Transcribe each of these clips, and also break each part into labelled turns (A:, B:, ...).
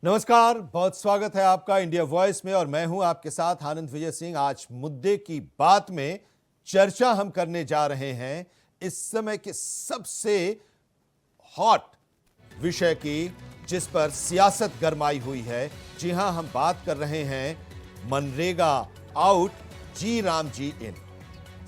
A: नमस्कार, बहुत स्वागत है आपका इंडिया वॉइस में और मैं हूं आपके साथ आनंद विजय सिंह। आज मुद्दे की बात में चर्चा हम करने जा रहे हैं इस समय के सबसे हॉट विषय की, जिस पर सियासत गरमाई हुई है। जी हां, हम बात कर रहे हैं मनरेगा आउट, जी राम जी इन।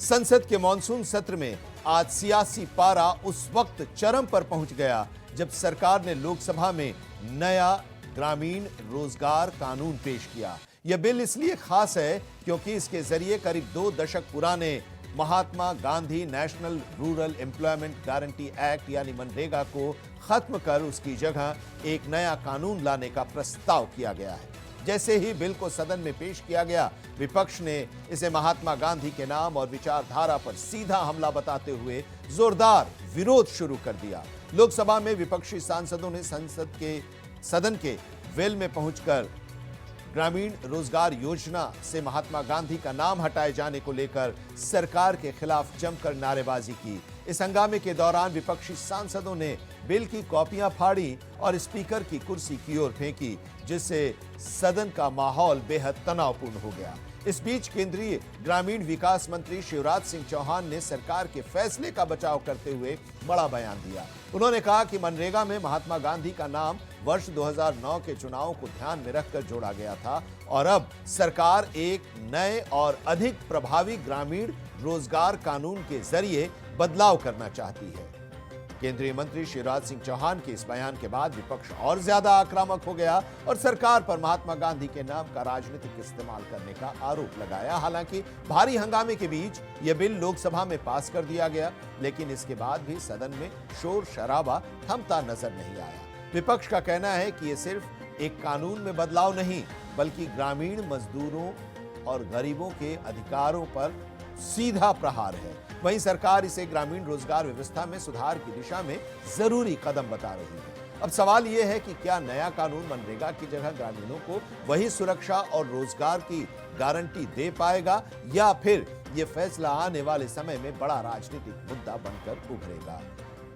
A: संसद के मॉनसून सत्र में आज सियासी पारा उस वक्त चरम पर पहुंच गया जब सरकार ने लोकसभा में नया ग्रामीण रोजगार कानून पेश किया। यह बिल इसलिए खास है क्योंकि इसके जरिए करीब 2 दशक पुराने Mahatma Gandhi national rural employment guarantee act यानी मनरेगा को खत्म कर उसकी जगह एक नया कानून लाने का प्रस्ताव किया गया है। जैसे ही बिल को सदन में पेश किया गया, विपक्ष ने इसे महात्मा गांधी के नाम और विचारधारा पर सीधा हमला बताते हुए जोरदार विरोध शुरू कर दिया। लोकसभा में विपक्षी सांसदों ने सदन के वेल में पहुंचकर ग्रामीण रोजगार योजना से महात्मा गांधी का नाम हटाए जाने को लेकर सरकार के खिलाफ जमकर नारेबाजी की। इस हंगामे के दौरान विपक्षी सांसदों ने बिल की कॉपियां फाड़ी और स्पीकर की कुर्सी की ओर फेंकी, जिससे सदन का माहौल बेहद तनावपूर्ण हो गया। इस बीच केंद्रीय ग्रामीण विकास मंत्री शिवराज सिंह चौहान ने सरकार के फैसले का बचाव करते हुए बड़ा बयान दिया। उन्होंने कहा कि मनरेगा में महात्मा गांधी का नाम वर्ष 2009 के चुनाव को ध्यान में रखकर जोड़ा गया था और अब सरकार एक नए और अधिक प्रभावी ग्रामीण रोजगार कानून के जरिए बदलाव करना चाहती है। केंद्रीय मंत्री शिवराज सिंह चौहान के इस बयान के बाद विपक्ष और ज्यादा आक्रामक हो गया और सरकार पर महात्मा गांधी के नाम का राजनीतिक इस्तेमाल करने का आरोप लगाया। हालांकि भारी हंगामे के बीच यह बिल लोकसभा में पास कर दिया गया, लेकिन इसके बाद भी सदन में शोर शराबा थमता नजर नहीं आया। विपक्ष का कहना है कि यह सिर्फ एक कानून में बदलाव नहीं, बल्कि ग्रामीण मजदूरों और गरीबों के अधिकारों पर सीधा प्रहार है। वहीं सरकार इसे ग्रामीण रोजगार व्यवस्था में सुधार की दिशा में जरूरी कदम बता रही है। अब सवाल यह है कि क्या नया कानून मनरेगा की जगह ग्रामीणों को वही सुरक्षा और रोजगार की गारंटी दे पाएगा, या फिर यह फैसला आने वाले समय में बड़ा राजनीतिक मुद्दा बनकर उभरेगा।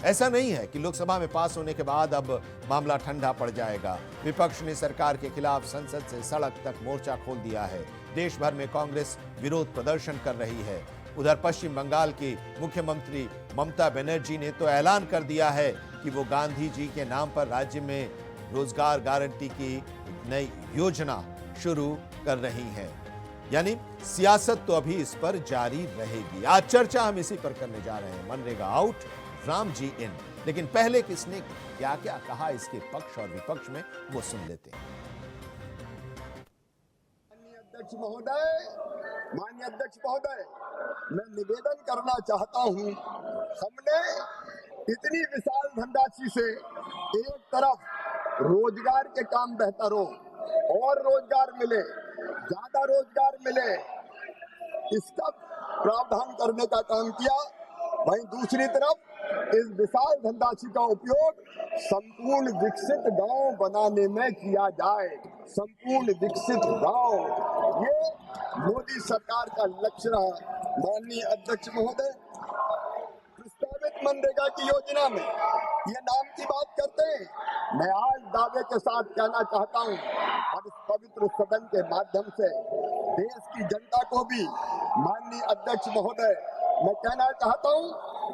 A: ऐसा नहीं है कि लोकसभा में पास होने के बाद अब मामला ठंडा पड़ जाएगा। विपक्ष ने सरकार के खिलाफ संसद से सड़क तक मोर्चा खोल दिया है। देश भर में कांग्रेस विरोध प्रदर्शन कर रही है। उधर पश्चिम बंगाल की मुख्यमंत्री ममता बनर्जी ने तो ऐलान कर दिया है कि वो गांधी जी के नाम पर राज्य में रोजगार गारंटी की नई योजना शुरू कर रही है। यानी सियासत तो अभी इस पर जारी रहेगी। आज चर्चा हम इसी पर करने जा रहे हैं, मनरेगा आउट, राम जी इन। लेकिन पहले किसने क्या क्या कहा इसके पक्ष और विपक्ष में, वो सुन लेते हैं।
B: माननीय अध्यक्ष महोदय, मैं निवेदन करना चाहता हूं, हमने इतनी विशाल धनराशि से एक तरफ रोजगार के काम बेहतर हो और रोजगार मिले, ज्यादा रोजगार मिले, इसका प्रावधान करने का काम किया। वहीं दूसरी तरफ इस विशाल धनराशि का उपयोग संपूर्ण विकसित गांव बनाने में किया जाए। संपूर्ण विकसित गांव, ये मोदी सरकार का लक्ष्य रहा। माननीय अध्यक्ष महोदय, प्रस्तावित मनरेगा की योजना में ये नाम की बात करते हैं, मैं आज दावे के साथ कहना चाहता हूं और इस पवित्र सदन के माध्यम से देश की जनता को भी, माननीय अध्यक्ष महोदय, मैं कहना चाहता हूं,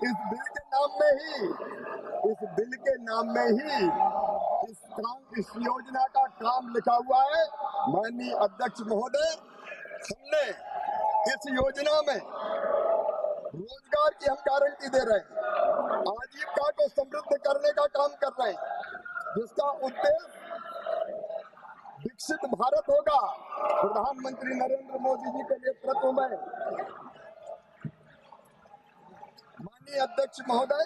B: इस बिल के नाम में ही इस योजना का काम लिखा हुआ है। माननीय अध्यक्ष महोदय, हमने इस योजना में रोजगार की हम गारंटी दे रहे हैं, आजीविका को समृद्ध करने का काम कर रहे हैं, जिसका उद्देश्य विकसित भारत होगा। प्रधानमंत्री नरेंद्र मोदी जी के नेतृत्व में, माननीय अध्यक्ष महोदय,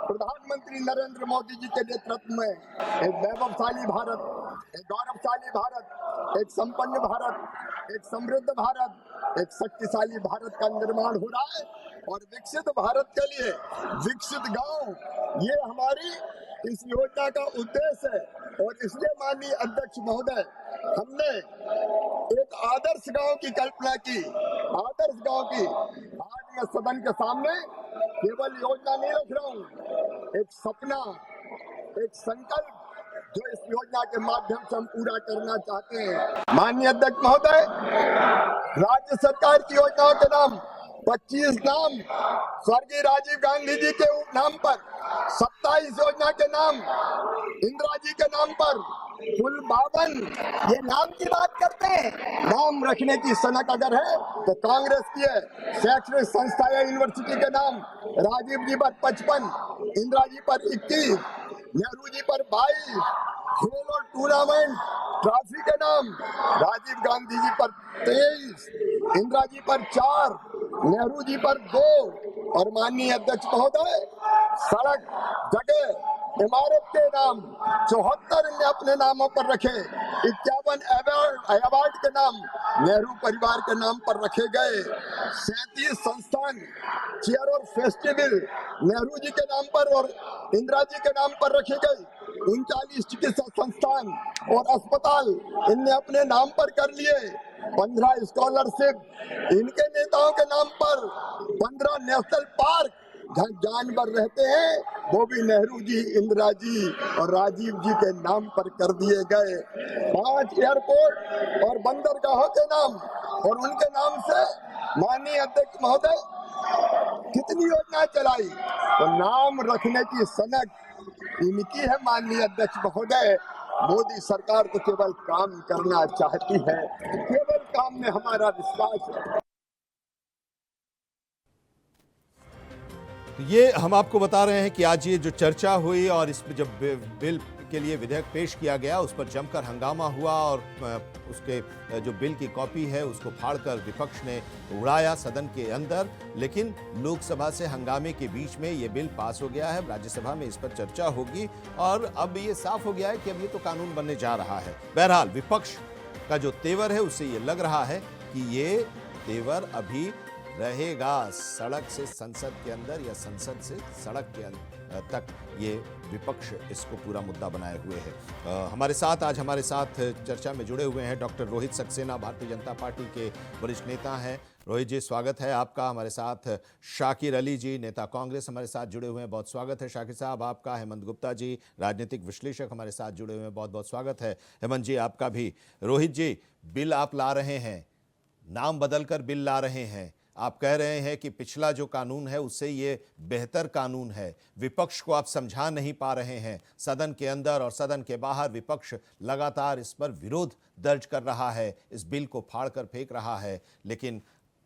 B: प्रधानमंत्री नरेंद्र मोदी जी के नेतृत्व में एक वैभवशाली भारत, एक गौरवशाली भारत, एक संपन्न भारत, एक समृद्ध भारत, एक शक्तिशाली भारत का निर्माण हो रहा है। और विकसित भारत के लिए विकसित गांव, ये हमारी इस योजना का उद्देश्य है। और इसलिए माननीय अध्यक्ष महोदय, हमने एक आदर्श गांव की कल्पना की, आदर्श गांव की। आज मैं सदन के सामने केवल योजना नहीं रख रहा हूं, एक सपना, एक संकल्प जो इस योजना के माध्यम से हम पूरा करना चाहते हैं। माननीय अध्यक्ष महोदय, राज्य सरकार की योजनाओं के नाम 25 नाम स्वर्गीय राजीव गांधी जी के नाम पर, 27 योजना के नाम इंदिरा जी के नाम पर, कुल 52। ये नाम की बात करते हैं। नाम रखने की सनक अगर है तो कांग्रेस की है। शैक्षणिक संस्था या यूनिवर्सिटी के नाम राजीव जी पर 55, इंदिरा जी पर 21, नेहरू जी पर 22, खेल और टूर्नामेंट ट्रॉफी के नाम राजीव गांधी जी पर 23, इंदिरा जी पर 4, नेहरू जी पर 2 और माननीय अध्यक्ष महोदय सड़क, जगह, इमारत के नाम 74 ने अपने नामों पर रखे। 51 अवार्ड के नाम नेहरू परिवार के नाम पर रखे गए। 37 संस्थान, चेयर और फेस्टिवल नेहरू जी के नाम पर और इंदिरा जी के नाम पर रखे गए। 39 चिकित्सा संस्थान और अस्पताल इनने अपने नाम पर कर लिए। 15 स्कॉलरशिप इनके नेताओं के नाम पर। 15 नेशनल पार्क जहाँ जानवर रहते हैं वो भी नेहरू जी, इंदिरा जी और राजीव जी के नाम पर कर दिए गए। 5 एयरपोर्ट और बंदरगाहों के नाम और उनके नाम से माननीय अध्यक्ष महोदय कितनी योजना चलाई। तो नाम रखने की सनक इनकी है माननीय अध्यक्ष महोदय। मोदी सरकार तो केवल काम करना चाहती है, केवल काम में हमारा विश्वास है।
A: तो ये हम आपको बता रहे हैं कि आज ये जो चर्चा हुई और इसमें जब बिल के लिए विधेयक पेश किया गया उस पर जमकर हंगामा हुआ और उसके जो बिल की कॉपी है उसको फाड़कर विपक्ष ने उड़ाया सदन के अंदर। लेकिन लोकसभा से हंगामे के बीच में ये बिल पास हो गया है। राज्यसभा में इस पर चर्चा होगी और अब ये साफ हो गया है कि अब ये तो कानून बनने जा रहा है। बहरहाल विपक्ष का जो तेवर है उससे ये लग रहा है कि ये तेवर अभी रहेगा। सड़क से संसद के अंदर या संसद से सड़क के तक ये विपक्ष इसको पूरा मुद्दा बनाए हुए है। हमारे साथ चर्चा में जुड़े हुए हैं डॉक्टर रोहित सक्सेना, भारतीय जनता पार्टी के वरिष्ठ नेता हैं। रोहित जी, स्वागत है आपका। हमारे साथ शाकिर अली जी, नेता कांग्रेस, हमारे साथ जुड़े हुए हैं, बहुत स्वागत है शाकिर साहब आपका। हेमंत गुप्ता जी, राजनीतिक विश्लेषक, हमारे साथ जुड़े हुए हैं, बहुत बहुत स्वागत है हेमंत जी आपका भी। रोहित जी, बिल आप ला रहे हैं, नाम बदलकर बिल ला रहे हैं। आप कह रहे हैं कि पिछला जो कानून है उससे ये बेहतर कानून है। विपक्ष को आप समझा नहीं पा रहे हैं। सदन के अंदर और सदन के बाहर विपक्ष लगातार इस पर विरोध दर्ज कर रहा है, इस बिल को फाड़कर फेंक रहा है, लेकिन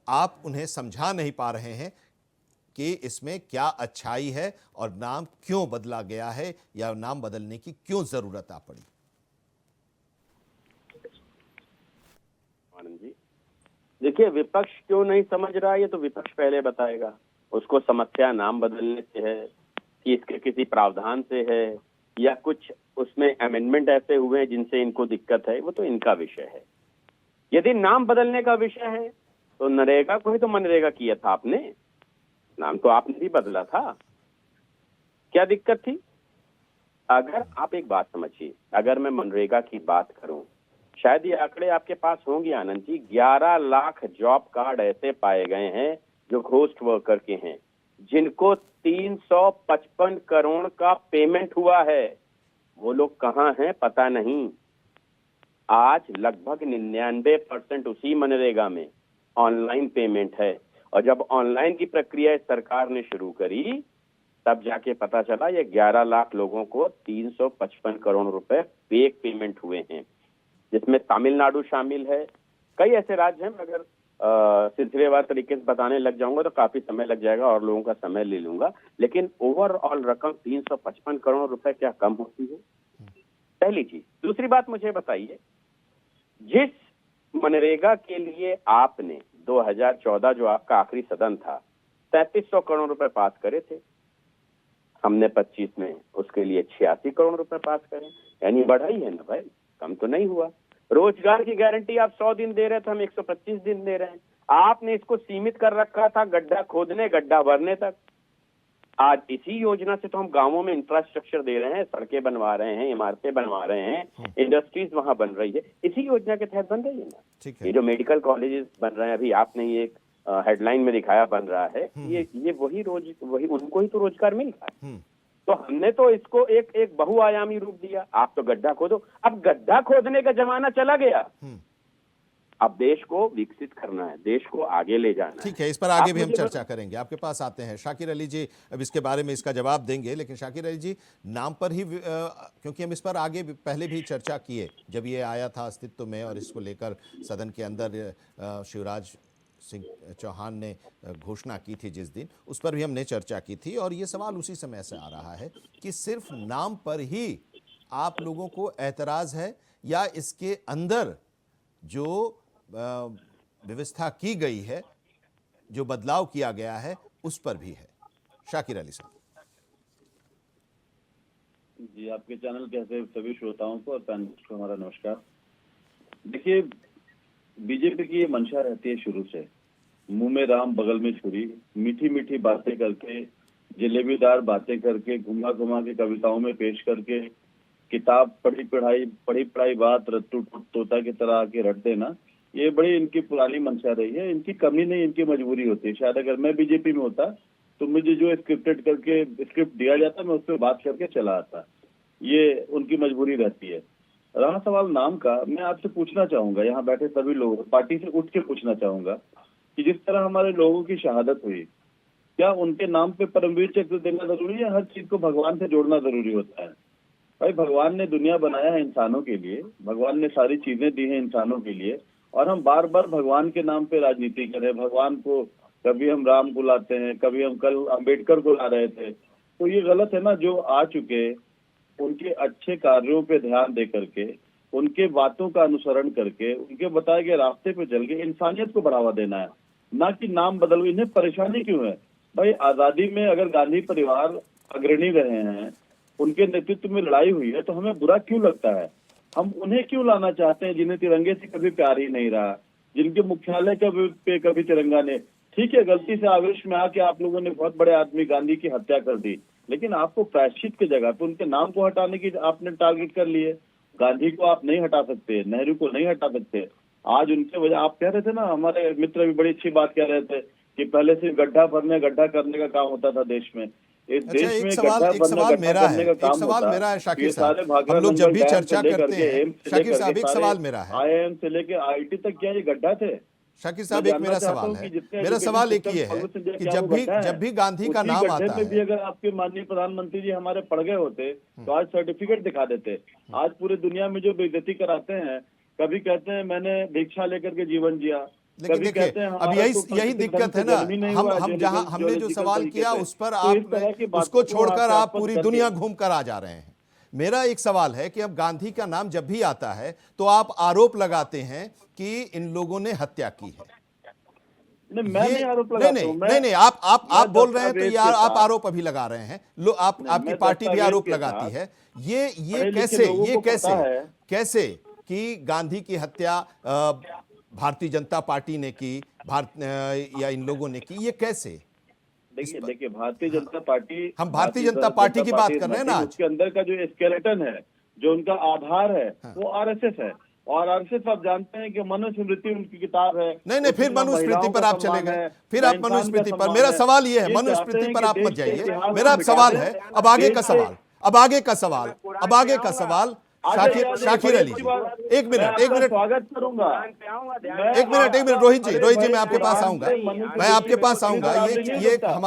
A: आप उन्हें समझा नहीं पा रहे हैं कि इसमें क्या अच्छाई है और नाम क्यों बदला गया है या नाम बदलने की क्यों जरूरत आ पड़ी।
C: देखिए, विपक्ष क्यों नहीं समझ रहा है ये तो विपक्ष पहले बताएगा। उसको समस्या नाम बदलने से है कि इसके किसी प्रावधान से है या कुछ उसमें अमेंडमेंट ऐसे हुए हैं जिनसे इनको दिक्कत है, वो तो इनका विषय है। यदि नाम बदलने का विषय है तो नरेगा को ही तो मनरेगा किया था आपने, नाम तो आपने भी बदला था, क्या दिक्कत थी? अगर आप एक बात समझिए, अगर मैं मनरेगा की बात करूं, शायद ये आंकड़े आपके पास होंगे आनंद जी, 11 लाख जॉब कार्ड ऐसे पाए गए हैं जो घोस्ट वर्कर के हैं, जिनको 355 करोड़ का पेमेंट हुआ है। वो लोग कहां हैं पता नहीं। आज लगभग 99% उसी मनरेगा में ऑनलाइन पेमेंट है, और जब ऑनलाइन की प्रक्रिया सरकार ने शुरू करी तब जाके पता चला ये 11 लाख लोगों को 355 करोड़ रुपए फेक पेमेंट हुए हैं, जिसमें तमिलनाडु शामिल है। कई ऐसे राज्य हैं, अगर सिलसिलेवार तरीके से बताने लग जाऊंगा तो काफी समय लग जाएगा और लोगों का समय ले लूंगा, लेकिन ओवरऑल रकम 355 करोड़ रुपए क्या कम होती है? पहली चीज। दूसरी बात मुझे बताइए, जिस मनरेगा के लिए आपने 2014 जो आपका आखिरी सदन था 3300 करोड़ रुपए पास करे थे, हमने 25 में उसके लिए 86 करोड़ रुपए पास करे, यानी बढ़ाई है ना भाई, कम तो नहीं हुआ। रोजगार की गारंटी आप 100 दिन दे रहे थे, हम 125 दिन दे रहे हैं। आपने इसको सीमित कर रखा था गड्ढा खोदने गड्ढा भरने तक। आज इसी योजना से तो हम गांवों में इंफ्रास्ट्रक्चर दे रहे हैं, सड़कें बनवा रहे हैं, इमारतें बनवा रहे हैं, इंडस्ट्रीज वहां बन रही है, इसी योजना के तहत बन रही है ना। ये जो मेडिकल कॉलेजेस बन रहे हैं, अभी आपने ये हेडलाइन में दिखाया बन रहा है, ये वही उनको ही तो रोजगार मिल रहा है। तो हमने तो इसको एक एक बहुआयामी रूप दिया। आप तो गड्ढा खोदो, अब गड्ढा खोदने का जमाना चला गया। अब देश को विकसित करना है, देश को आगे ले जाना है।
A: ठीक है, इस पर आगे
C: आप
A: भी हम
C: मुझे
A: चर्चा करेंगे। आपके पास आते हैं शाकिर अली जी, अब इसके बारे में इसका जवाब देंगे, लेकिन शाकिर अली जी नाम पर ही क्योंकि हम इस पर आगे पहले भी चर्चा किए जब ये आया था अस्तित्व में, और इसको लेकर सदन के अंदर शिवराज सिंह चौहान ने घोषणा की थी जिस दिन, उस पर भी हमने चर्चा की थी, और ये सवाल उसी समय से आ रहा है कि सिर्फ नाम पर ही आप लोगों को एतराज़ है, या इसके अंदर जो व्यवस्था की गई है, जो बदलाव किया गया है, उस पर भी है? शाकिर अली साहब
D: जी, आपके चैनल के सभी श्रोताओं को और पैनलिस्ट को हमारा नमस्कार। देखिए, बीजेपी की ये मंशा रहती है शुरू से, मुंह में राम बगल में छुरी, मीठी मीठी बातें करके, जलेबीदार बातें करके, घुमा घुमा के कविताओं में पेश करके, किताब पढ़ी पढ़ाई बात रट्टू तोता की तरह आके रट देना, ये बड़ी इनकी पुरानी मंशा रही है। इनकी कमी नहीं, इनकी मजबूरी होती है। शायद अगर मैं बीजेपी में होता तो मुझे जो स्क्रिप्टेड करके स्क्रिप्ट दिया जाता, मैं उस पर बात करके चला आता। ये उनकी मजबूरी रहती है। रहा सवाल नाम का, मैं आपसे पूछना चाहूंगा, यहाँ बैठे सभी लोग पार्टी से उठ के पूछना चाहूंगा कि जिस तरह हमारे लोगों की शहादत हुई, क्या उनके नाम पे परमवीर चक्र देना जरूरी है? हर चीज को भगवान से जोड़ना जरूरी होता है? भाई, भगवान ने दुनिया बनाया है इंसानों के लिए, भगवान ने सारी चीजें दी हैं इंसानों के लिए, और हम बार बार भगवान के नाम पे राजनीति करें। भगवान को कभी हम राम को लाते हैं, कभी हम कल अंबेडकर को ला रहे थे, तो ये गलत है ना। जो आ चुके, उनके अच्छे कार्यों पे ध्यान दे करके, उनके बातों का अनुसरण करके, उनके बताए गए रास्ते पे चल के इंसानियत को बढ़ावा देना है, ना कि नाम बदल। इन्हें परेशानी क्यों है भाई? आजादी में अगर गांधी परिवार अग्रणी रहे हैं, उनके नेतृत्व में लड़ाई हुई है, तो हमें बुरा क्यों लगता है? हम उन्हें क्यों लाना चाहते हैं जिन्हें तिरंगे से कभी प्यार ही नहीं रहा, जिनके मुख्यालय पे कभी तिरंगा ने, ठीक है, गलती से आवेश में आके आप लोगों ने बहुत बड़े आदमी गांधी की हत्या कर दी, लेकिन आपको प्रायश्चित की जगह पे उनके नाम को हटाने की आपने टारगेट कर लिए। गांधी को आप नहीं हटा सकते, नेहरू को नहीं हटा सकते। आज उनके वजह, आप कह रहे थे ना, हमारे मित्र भी बड़ी अच्छी बात कह रहे थे कि पहले सिर्फ गड्ढा करने का काम होता था देश में। इस
A: अच्छा,
D: देश में
A: एक सवाल मेरा है शाकिर साहब, हम लोग जब भी चर्चा करते हैं, शाकिर साहब एक सवाल मेरा है,
D: IIM से लेके IIT तक, क्या ये गड्ढा थे?
A: शाकिर साहब एक मेरा सवाल है, मेरा सवाल एक ये है कि जब भी गांधी का नाम आता है,
D: भी अगर आपके माननीय प्रधानमंत्री जी हमारे पढ़ गए होते तो आज सर्टिफिकेट दिखा देते। आज पूरे दुनिया में जो बेइज्जती कराते हैं, कभी कहते हैं मैंने भिक्षा लेकर के जीवन जिया,
A: लेकिन देखिए अब यही दिक्कत है ना। हम जहां हमने जो सवाल किया उस पर आप उसको छोड़कर आप पूरी दुनिया घूम कर आ जा रहे हैं। मेरा एक सवाल है कि अब गांधी का नाम जब भी आता है तो आप आरोप लगाते हैं कि इन लोगों ने हत्या की है। नहीं, आप बोल रहे हैं तो यार आप आरोप अभी लगा रहे हैं। आपकी पार्टी भी आरोप लगाती है। ये कैसे कि गांधी की हत्या भारतीय जनता पार्टी ने की, या इन लोगों ने की, ये कैसे?
D: देखिए भारतीय जनता पार्टी,
A: हम भारतीय जनता पार्टी की बात कर रहे हैं ना।
D: उसके अंदर का जो स्केलेटन है, जो उनका आधार है, वो RSS है। और RSS आप जानते हैं कि मनुस्मृति उनकी किताब है।
A: नहीं, फिर मनुस्मृति पर आप चले गए, फिर आप मनुस्मृति पर। मेरा सवाल ये है, मनुस्मृति पर आप मत जाइए। मेरा अब सवाल है, अब आगे का सवाल शाकिर अली जी, एक मिनट
D: स्वागत करूंगा।
A: एक मिनट रोहित जी मैं आपके पास आऊंगा। ये हम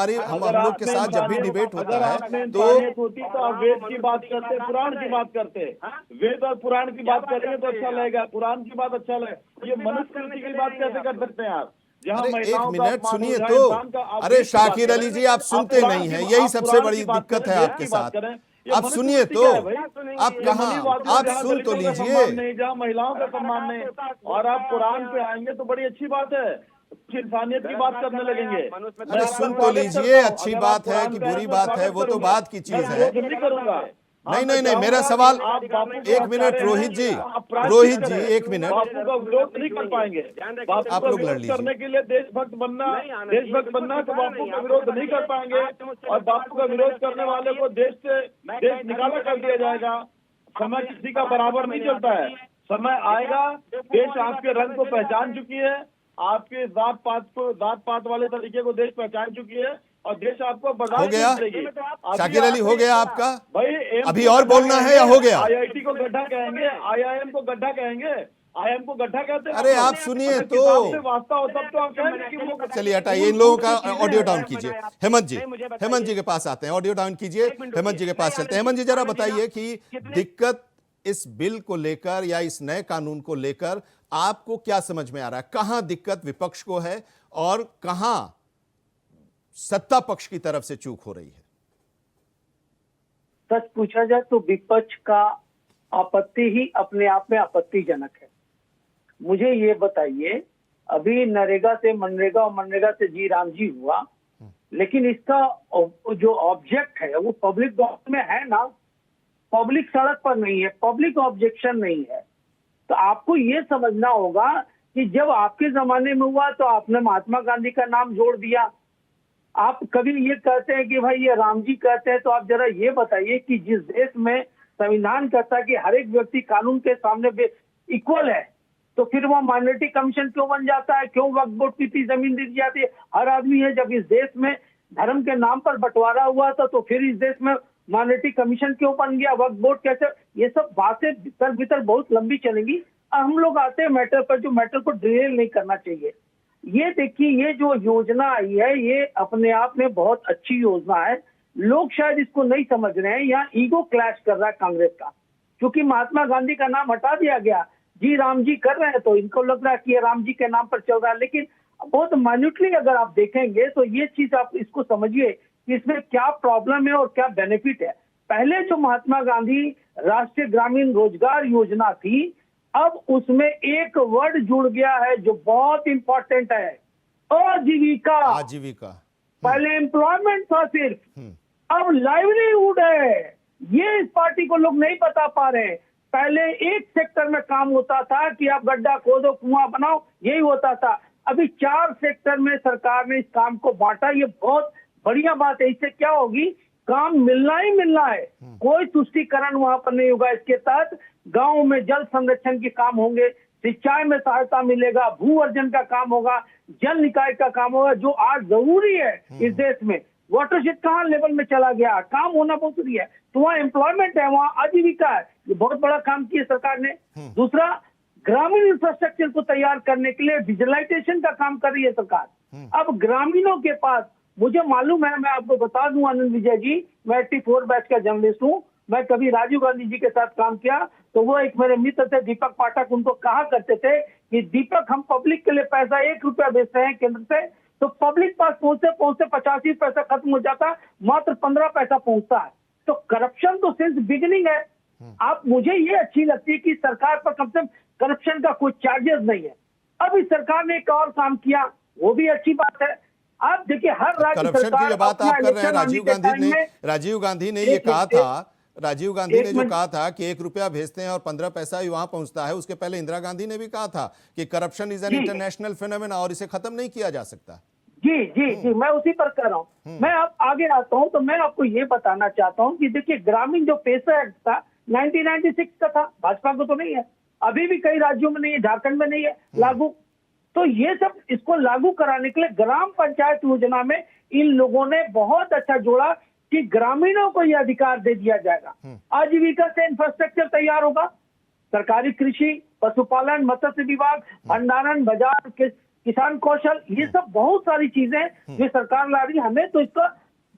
A: लोग के साथ जब भी डिबेट होता है तो
D: आप वेद की बात करते, पुराण की बात करते, वेद और पुराण की बात करेंगे तो अच्छा लगेगा, पुराण की बात अच्छा लगेगा। ये मनुस्मृति की बात कैसे कर सकते हैं आप?
A: अरे एक मिनट सुनिए तो। अरे शाकिर अली जी, आप सुनते नहीं हैं, यही सबसे बड़ी दिक्कत है आपके साथ। आप सुनिए तो, आप कहाँ, आप सुन तो लीजिए।
D: जहाँ महिलाओं का सम्मान नहीं, और आप कुरान पे आएंगे तो बड़ी अच्छी बात है, इंसानियत की बात करने लगेंगे।
A: अरे सुन तो लीजिए, अच्छी बात है कि बुरी बात है वो तो बात की चीज है। नहीं, मेरा सवाल, एक मिनट रोहित जी, एक मिनट।
D: बापू का विरोध नहीं कर पाएंगे।
A: आप लोग लड़ लीजिए।
D: करने के लिए देशभक्त बनना तो बापू का विरोध नहीं कर पाएंगे, और बापू का विरोध करने वाले को देश निकाला कर दिया जाएगा। समय किसी का बराबर नहीं चलता है। समय आएगा, देश आपके रंग को पहचान चुकी है, आपके जात पात वाले तरीके को देश पहचान चुकी है। और देश आपको
A: हो
D: बर्दाश्त
A: गया?
D: नहीं करेगी।
A: शाकिर अली, हो गया आपका?
D: भाई
A: अभी और बोलना है या हो गया?
D: आईआईटी को गड्ढा कहेंगे, आईआईएम को गड्ढा कहेंगे, आईएम को गड्ढा कहते हैं।
A: अरे आप सुनिए
D: अगर
A: तो।
D: किताब से वास्ता हो तब तो आप कहेंगे कि वो
A: चलिए हटाइए इन लोगों का ऑडियो डाउन कीजिए। हेमंत जी, हेमंत जी के पास आते हैं, ऑडियो डाउन कीजिए, हेमंत जी के पास चलते हैं। हेमंत जी जरा बताइए कि दिक्कत इस बिल को लेकर या इस नए कानून को लेकर आपको क्या समझ में आ रहा है? कहां दिक्कत विपक्ष को है और कहां सत्ता पक्ष की तरफ से चूक हो रही है?
E: सच पूछा जाए तो विपक्ष का आपत्ति ही अपने आप में आपत्तिजनक है। मुझे ये बताइए, अभी नरेगा से मनरेगा और मनरेगा से जी राम जी हुआ, लेकिन इसका जो ऑब्जेक्ट है वो पब्लिक डोमेन में है ना, पब्लिक सड़क पर नहीं है, पब्लिक ऑब्जेक्शन नहीं है। तो आपको ये समझना होगा कि जब आपके जमाने में हुआ तो आपने महात्मा गांधी का नाम जोड़ दिया। आप कभी ये कहते हैं कि भाई ये राम जी कहते हैं, तो आप जरा ये बताइए कि जिस देश में संविधान कहता है कि हर एक व्यक्ति कानून के सामने इक्वल है, तो फिर वो माइनॉरिटी कमीशन क्यों बन जाता है? क्यों वक्फ बोर्ड की इतनी जमीन दी जाती है? हर आदमी है। जब इस देश में धर्म के नाम पर बंटवारा हुआ था तो फिर इस देश में माइनॉरिटी कमीशन क्यों बन गया? वक्फ बोर्ड कैसे? ये सब बातें भीतर भीतर बहुत लंबी चलेंगी। हम लोग आते हैं मैटर पर, जो मैटर को डिरेल नहीं करना चाहिए। ये देखिए, ये जो योजना आई है ये अपने आप में बहुत अच्छी योजना है। लोग शायद इसको नहीं समझ रहे हैं, यहाँ ईगो क्लैश कर रहा है कांग्रेस का, क्योंकि महात्मा गांधी का नाम हटा दिया गया, जी राम जी कर रहे हैं तो इनको लग रहा है कि ये राम जी के नाम पर चल रहा है। लेकिन बहुत माइन्यूटली अगर आप देखेंगे तो ये चीज आप इसको समझिए कि इसमें क्या प्रॉब्लम है और क्या बेनिफिट है। पहले जो महात्मा गांधी राष्ट्रीय ग्रामीण रोजगार योजना थी, अब उसमें एक वर्ड जुड़ गया है जो बहुत इंपॉर्टेंट है, आजीविका।
A: आजीविका।
E: पहले एम्प्लॉयमेंट था सिर्फ, अब लाइवलीहुड है। ये इस पार्टी को लोग नहीं बता पा रहे। पहले एक सेक्टर में काम होता था कि आप गड्ढा खोदो, कुआं बनाओ, यही होता था। अभी 4 सेक्टर में सरकार ने इस काम को बांटा। ये बहुत बढ़िया बात है। इससे क्या होगी, काम मिलना ही मिलना है। कोई तुष्टीकरण वहां पर नहीं होगा। इसके तहत गांव में जल संरक्षण के काम होंगे, सिंचाई में सहायता मिलेगा, भू अर्जन का काम होगा, जल निकाय का काम होगा, जो आज जरूरी है इस देश में। वाटरशेड कहाँ लेवल में चला गया, काम होना बहुत जरूरी है। तो वहाँ एम्प्लॉयमेंट है, वहाँ आजीविका है। ये बहुत बड़ा काम किया सरकार ने। दूसरा, ग्रामीण इंफ्रास्ट्रक्चर को तैयार करने के लिए डिजिटलाइजेशन का काम कर रही है सरकार। अब ग्रामीणों के पास, मुझे मालूम है, मैं आपको बता दूं आनंद विजय जी, मैं 84 बैच का जर्नलिस्ट हूँ। मैं कभी राजीव गांधी जी के साथ काम किया, तो वो एक मेरे मित्र थे दीपक पाठक, उनको कहा करते थे कि दीपक, हम पब्लिक के लिए पैसा 1 रुपया बेचते हैं केंद्र से, तो पब्लिक पास पहुंचते पहुंचते 85 पैसा खत्म हो जाता, मात्र 15 पैसा पहुंचता है। तो करप्शन तो सिंस बिगिनिंग है। आप, मुझे ये अच्छी लगती है कि सरकार पर कम से कम करप्शन का कोई चार्जेस नहीं है। अब इस सरकार ने एक और काम किया, वो भी अच्छी बात है। आप देखिए, हर राज्य
A: करप्शन की जो बात आप कर रहे हैं, राजीव गांधी ने ये कहा था, राजीव गांधी ने जो कहा था कि 1 रुपया भेजते हैं और 15 पैसा ही वहां पहुंचता है। उसके पहले इंदिरा गांधी ने भी कहा था कि corruption is an international phenomena और इसे खत्म नहीं किया जा सकता।
E: जी जी जी, मैं उसी पर कर रहा हूँ। मैं अब आगे आता हूँ, तो मैं आपको ये बताना चाहता हूँ कि देखिए, ग्रामीण जो पैसा एक्ट था 1996 का था, भाजपा को तो नहीं है, अभी भी कई राज्यों में नहीं है, झारखंड में नहीं है लागू। तो ये सब, इसको लागू कराने के लिए ग्राम पंचायत योजना में इन लोगों ने बहुत अच्छा जोड़ा कि ग्रामीणों को यह अधिकार दे दिया जाएगा। आजीविका से इंफ्रास्ट्रक्चर तैयार होगा, सरकारी कृषि, पशुपालन, मत्स्य विभाग, भंडारण, बाजार, किसान कौशल, ये सब बहुत सारी चीजें जो सरकार ला रही है। हमें तो इसका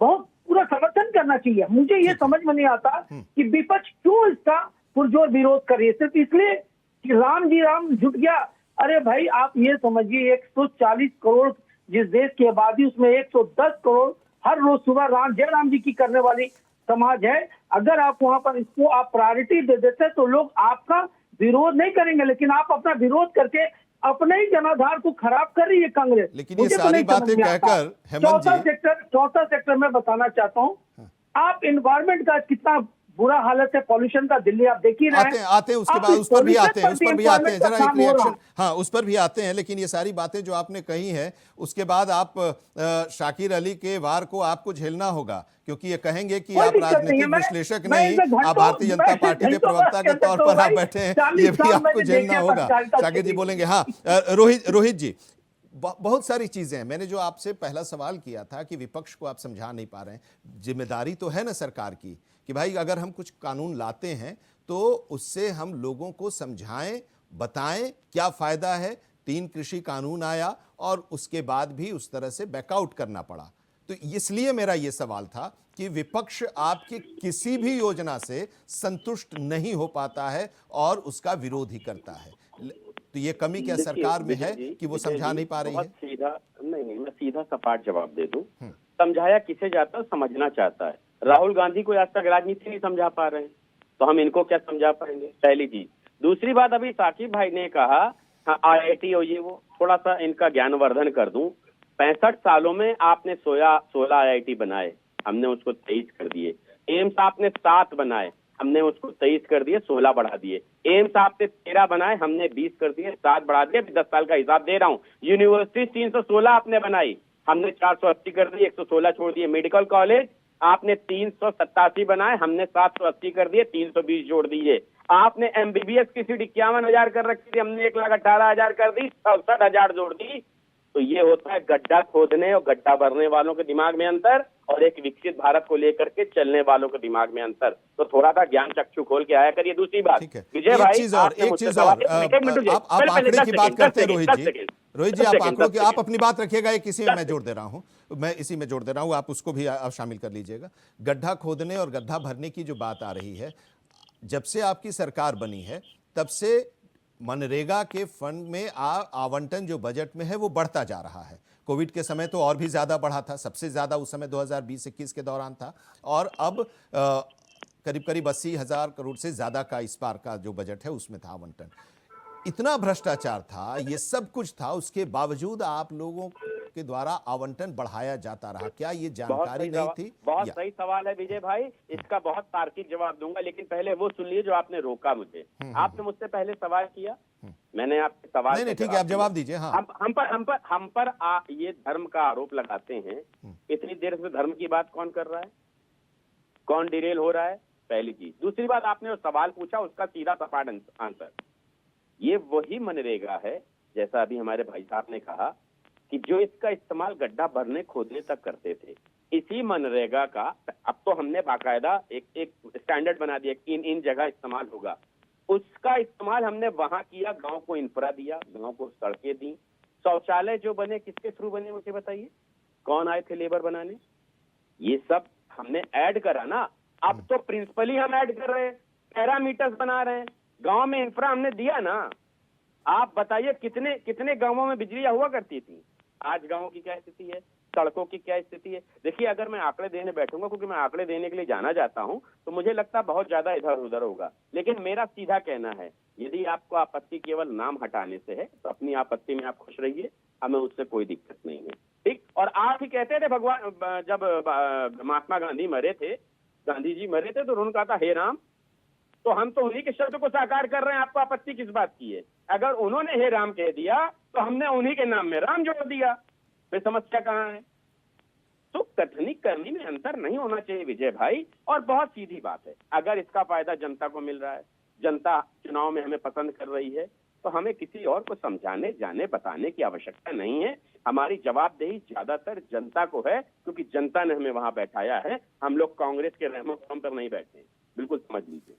E: बहुत पूरा समर्थन करना चाहिए। मुझे ये समझ में नहीं आता कि विपक्ष क्यों इसका पुरजोर विरोध करे, सिर्फ इसलिए कि राम जी राम जुट गया। अरे भाई, आप ये समझिए, 140 करोड़ जिस देश की आबादी, उसमें 110 करोड़ हर रोज सुबह जय राम जी की करने वाली समाज है। अगर आप वहां पर इसको आप प्रायोरिटी दे देते तो लोग आपका विरोध नहीं करेंगे, लेकिन आप अपना विरोध करके अपने ही जनाधार को खराब कर रही है कांग्रेस।
A: लेकिन ये सारी बातें कहकर
E: चौथा सेक्टर में बताना चाहता हूँ, आप एनवायरमेंट का कितना बुरा हालत है, पॉल्यूशन का, दिल्ली आप देख ही रहे हैं।
A: आते हैं उसके बाद, उस पर भी आते हैं जरा एक रिएक्शन, हाँ उस पर भी आते हैं। लेकिन ये सारी बातें जो आपने कही हैं, उसके बाद आप शाकिर अली के वार को आपको झेलना होगा, क्योंकि ये कहेंगे कि आप राजनीतिक विश्लेषक नहीं, आप भारतीय जनता पार्टी के प्रवक्ता के तौर पर आप बैठे हैं, ये भी आपको झेलना होगा। शाकिर जी बोलेंगे। हाँ, रोहित जी, बहुत सारी चीजें हैं। मैंने जो आपसे पहला सवाल किया था कि विपक्ष को आप समझा नहीं पा रहे हैं, जिम्मेदारी तो है ना सरकार की कि भाई अगर हम कुछ कानून लाते हैं तो उससे हम लोगों को समझाएं, बताएं क्या फायदा है। 3 कृषि कानून आया और उसके बाद भी उस तरह से बैकआउट करना पड़ा। तो इसलिए मेरा यह सवाल था कि विपक्ष आपकी किसी भी योजना से संतुष्ट नहीं हो पाता है और उसका विरोध ही करता है। तो ये कमी क्या
C: देखिए,
A: सरकार में है
C: विजय जी,
A: कि वो
C: विजय
A: समझा
C: जी,
A: नहीं पा रही
C: बहुत
A: है?
C: सीधा नहीं, मैं सीधा सपाट जवाब दे दूं। समझाया किसे जाता है? समझना चाहता है। राहुल गांधी को आज तक राजनीति नहीं समझा पा रहे हैं, तो हम इनको क्या समझा पाएंगे? पहली चीज। दूसरी बात, अभी साकिब भाई ने कहा हाँ IIT और ये वो, थोड़ा सा इनका ज्ञानवर्धन कर दूं। 65 सालों में आपने 16 IIT बनाए, हमने उसको 23 कर दिए। एम्स आपने 7 बनाए, हमने उसको 23 कर दिए, 16 बढ़ा दिए। एम्स आपने 13 बनाए, हमने 20 कर दिए, 7 बढ़ा दिए। 10 साल का हिसाब दे रहा हूँ। यूनिवर्सिटी 316 आपने बनाई, हमने 480 कर दी, 116 छोड़ दिए। मेडिकल कॉलेज आपने 387 बनाए, हमने 780 कर दिए, 320 जोड़ दिए। आपने MBBS की सीट 51,000 कर रखी थी, हमने 1,18,000 कर दी, 67,000 जोड़ दी। तो ये होता है गड्ढा खोदने और गड्ढा भरने वालों के दिमाग में अंतर, और एक विकसित भारत को लेकर के चलने वालों के दिमाग में अंतर। तो थोड़ा सा ज्ञान चक्षु खोल के आया करिए। दूसरी बात,
A: ठीक है,
C: विजय
A: एक
C: भाई,
A: चीज और,
C: आपने
A: एक
C: मुझसे
A: चीज
C: सवाल
A: और,
C: किया। एक मिनट रुकिए।
A: आप
C: पहले
A: आंकड़े
C: 10
A: की बात
C: सेकंड,
A: करते हैं
C: 10
A: रोहित जी।
C: सेकंड,
A: रोहित जी
C: 10
A: आप
C: सेकंड,
A: आंकड़ों
C: 10
A: की, आप
C: सेकंड।
A: अपनी बात रखिएगा, एक इसी में मैं जोड़ दे रहा हूं, मैं इसी में जोड़ दे रहा हूं, आप उसको भी आप शामिल कर लीजिएगा। गड्ढा खोदने और गड्ढा भरने की जो बात आ रही है, जब से आपकी सरकार बनी है तब से मनरेगा के फंड में आवंटन जो बजट में है वो बढ़ता जा रहा है। कोविड के समय तो और भी ज्यादा बढ़ा था, सबसे ज्यादा उस समय 2020-21 के दौरान था, और अब करीब करीब 80,000 करोड़ से ज्यादा का इस बार का जो बजट है उसमें था आवंटन। इतना भ्रष्टाचार था, ये सब कुछ था, उसके बावजूद आप लोगों के द्वारा आवंटन बढ़ाया जाता रहा। क्या ये जानकारी नहीं थी?
C: बहुत
A: या
C: सही सवाल है विजय भाई, इसका बहुत तार्किक जवाब दूंगा, लेकिन पहले वो सुन लीजिए जो आपने रोका मुझे। आपने मुझसे पहले सवाल किया, मैंने आपके सवाल
A: नहीं
C: का
A: नहीं, ठीक है, आप जवाब दीजिए। हाँ,
C: हम पर ये धर्म का आरोप लगाते हैं। इतनी देर से धर्म की बात कौन कर रहा है? कौन डिरेल हो रहा है? पहली चीज। दूसरी बात, आपने जो सवाल पूछा उसका सीधा सपाट आंसर, ये वही मनरेगा है, जैसा अभी हमारे भाई साहब ने कहा कि जो इसका इस्तेमाल गड्ढा भरने खोदने तक करते थे, इसी मनरेगा का अब तो हमने बाकायदा एक स्टैंडर्ड बना दिया कि इन जगह इस्तेमाल होगा। उसका इस्तेमाल हमने वहां किया, गांव को इंफ्रा दिया, गांव को सड़कें दी। शौचालय जो बने किसके थ्रू बने मुझे बताइए? कौन आए थे लेबर बनाने? ये सब हमने ऐड करा ना। अब तो प्रिंसिपली हम ऐड कर रहे हैं, पैरामीटर्स बना रहे हैं, गांव में इंफ्रा हमने दिया ना। आप बताइए कितने कितने गांवों में बिजलियां हुआ करती थी? आज गांवों की क्या स्थिति है? सड़कों की क्या स्थिति है? देखिए, अगर मैं आंकड़े देने बैठूंगा, क्योंकि मैं आंकड़े देने के लिए जाना जाता हूं, तो मुझे लगता है बहुत ज्यादा इधर उधर होगा। लेकिन मेरा सीधा कहना है, यदि आपको आपत्ति केवल नाम हटाने से है तो अपनी आपत्ति में आप खुश रहिए, हमें उससे कोई दिक्कत नहीं है। ठीक। और आप ही कहते थे भगवान, जब महात्मा गांधी मरे थे, गांधी जी मरे थे, तो उन्होंने कहा था हे राम। तो हम तो उन्हीं के शब्द को साकार कर रहे हैं, आपको आपत्ति किस बात की है? अगर उन्होंने हे राम कह दिया तो हमने उन्हीं के नाम में राम जोड़ दिया, फिर समस्या कहां है? तो कथनी करनी में अंतर नहीं होना चाहिए विजय भाई। और बहुत सीधी बात है, अगर इसका फायदा जनता को मिल रहा है, जनता चुनाव में हमें पसंद कर रही है, तो हमें किसी और को समझाने, जाने, बताने की आवश्यकता नहीं है। हमारी जवाबदेही ज्यादातर जनता को है, क्योंकि जनता ने हमें वहां बैठाया है। हम लोग कांग्रेस के रहमो करम पर नहीं बैठे हैं, बिल्कुल समझ लीजिए।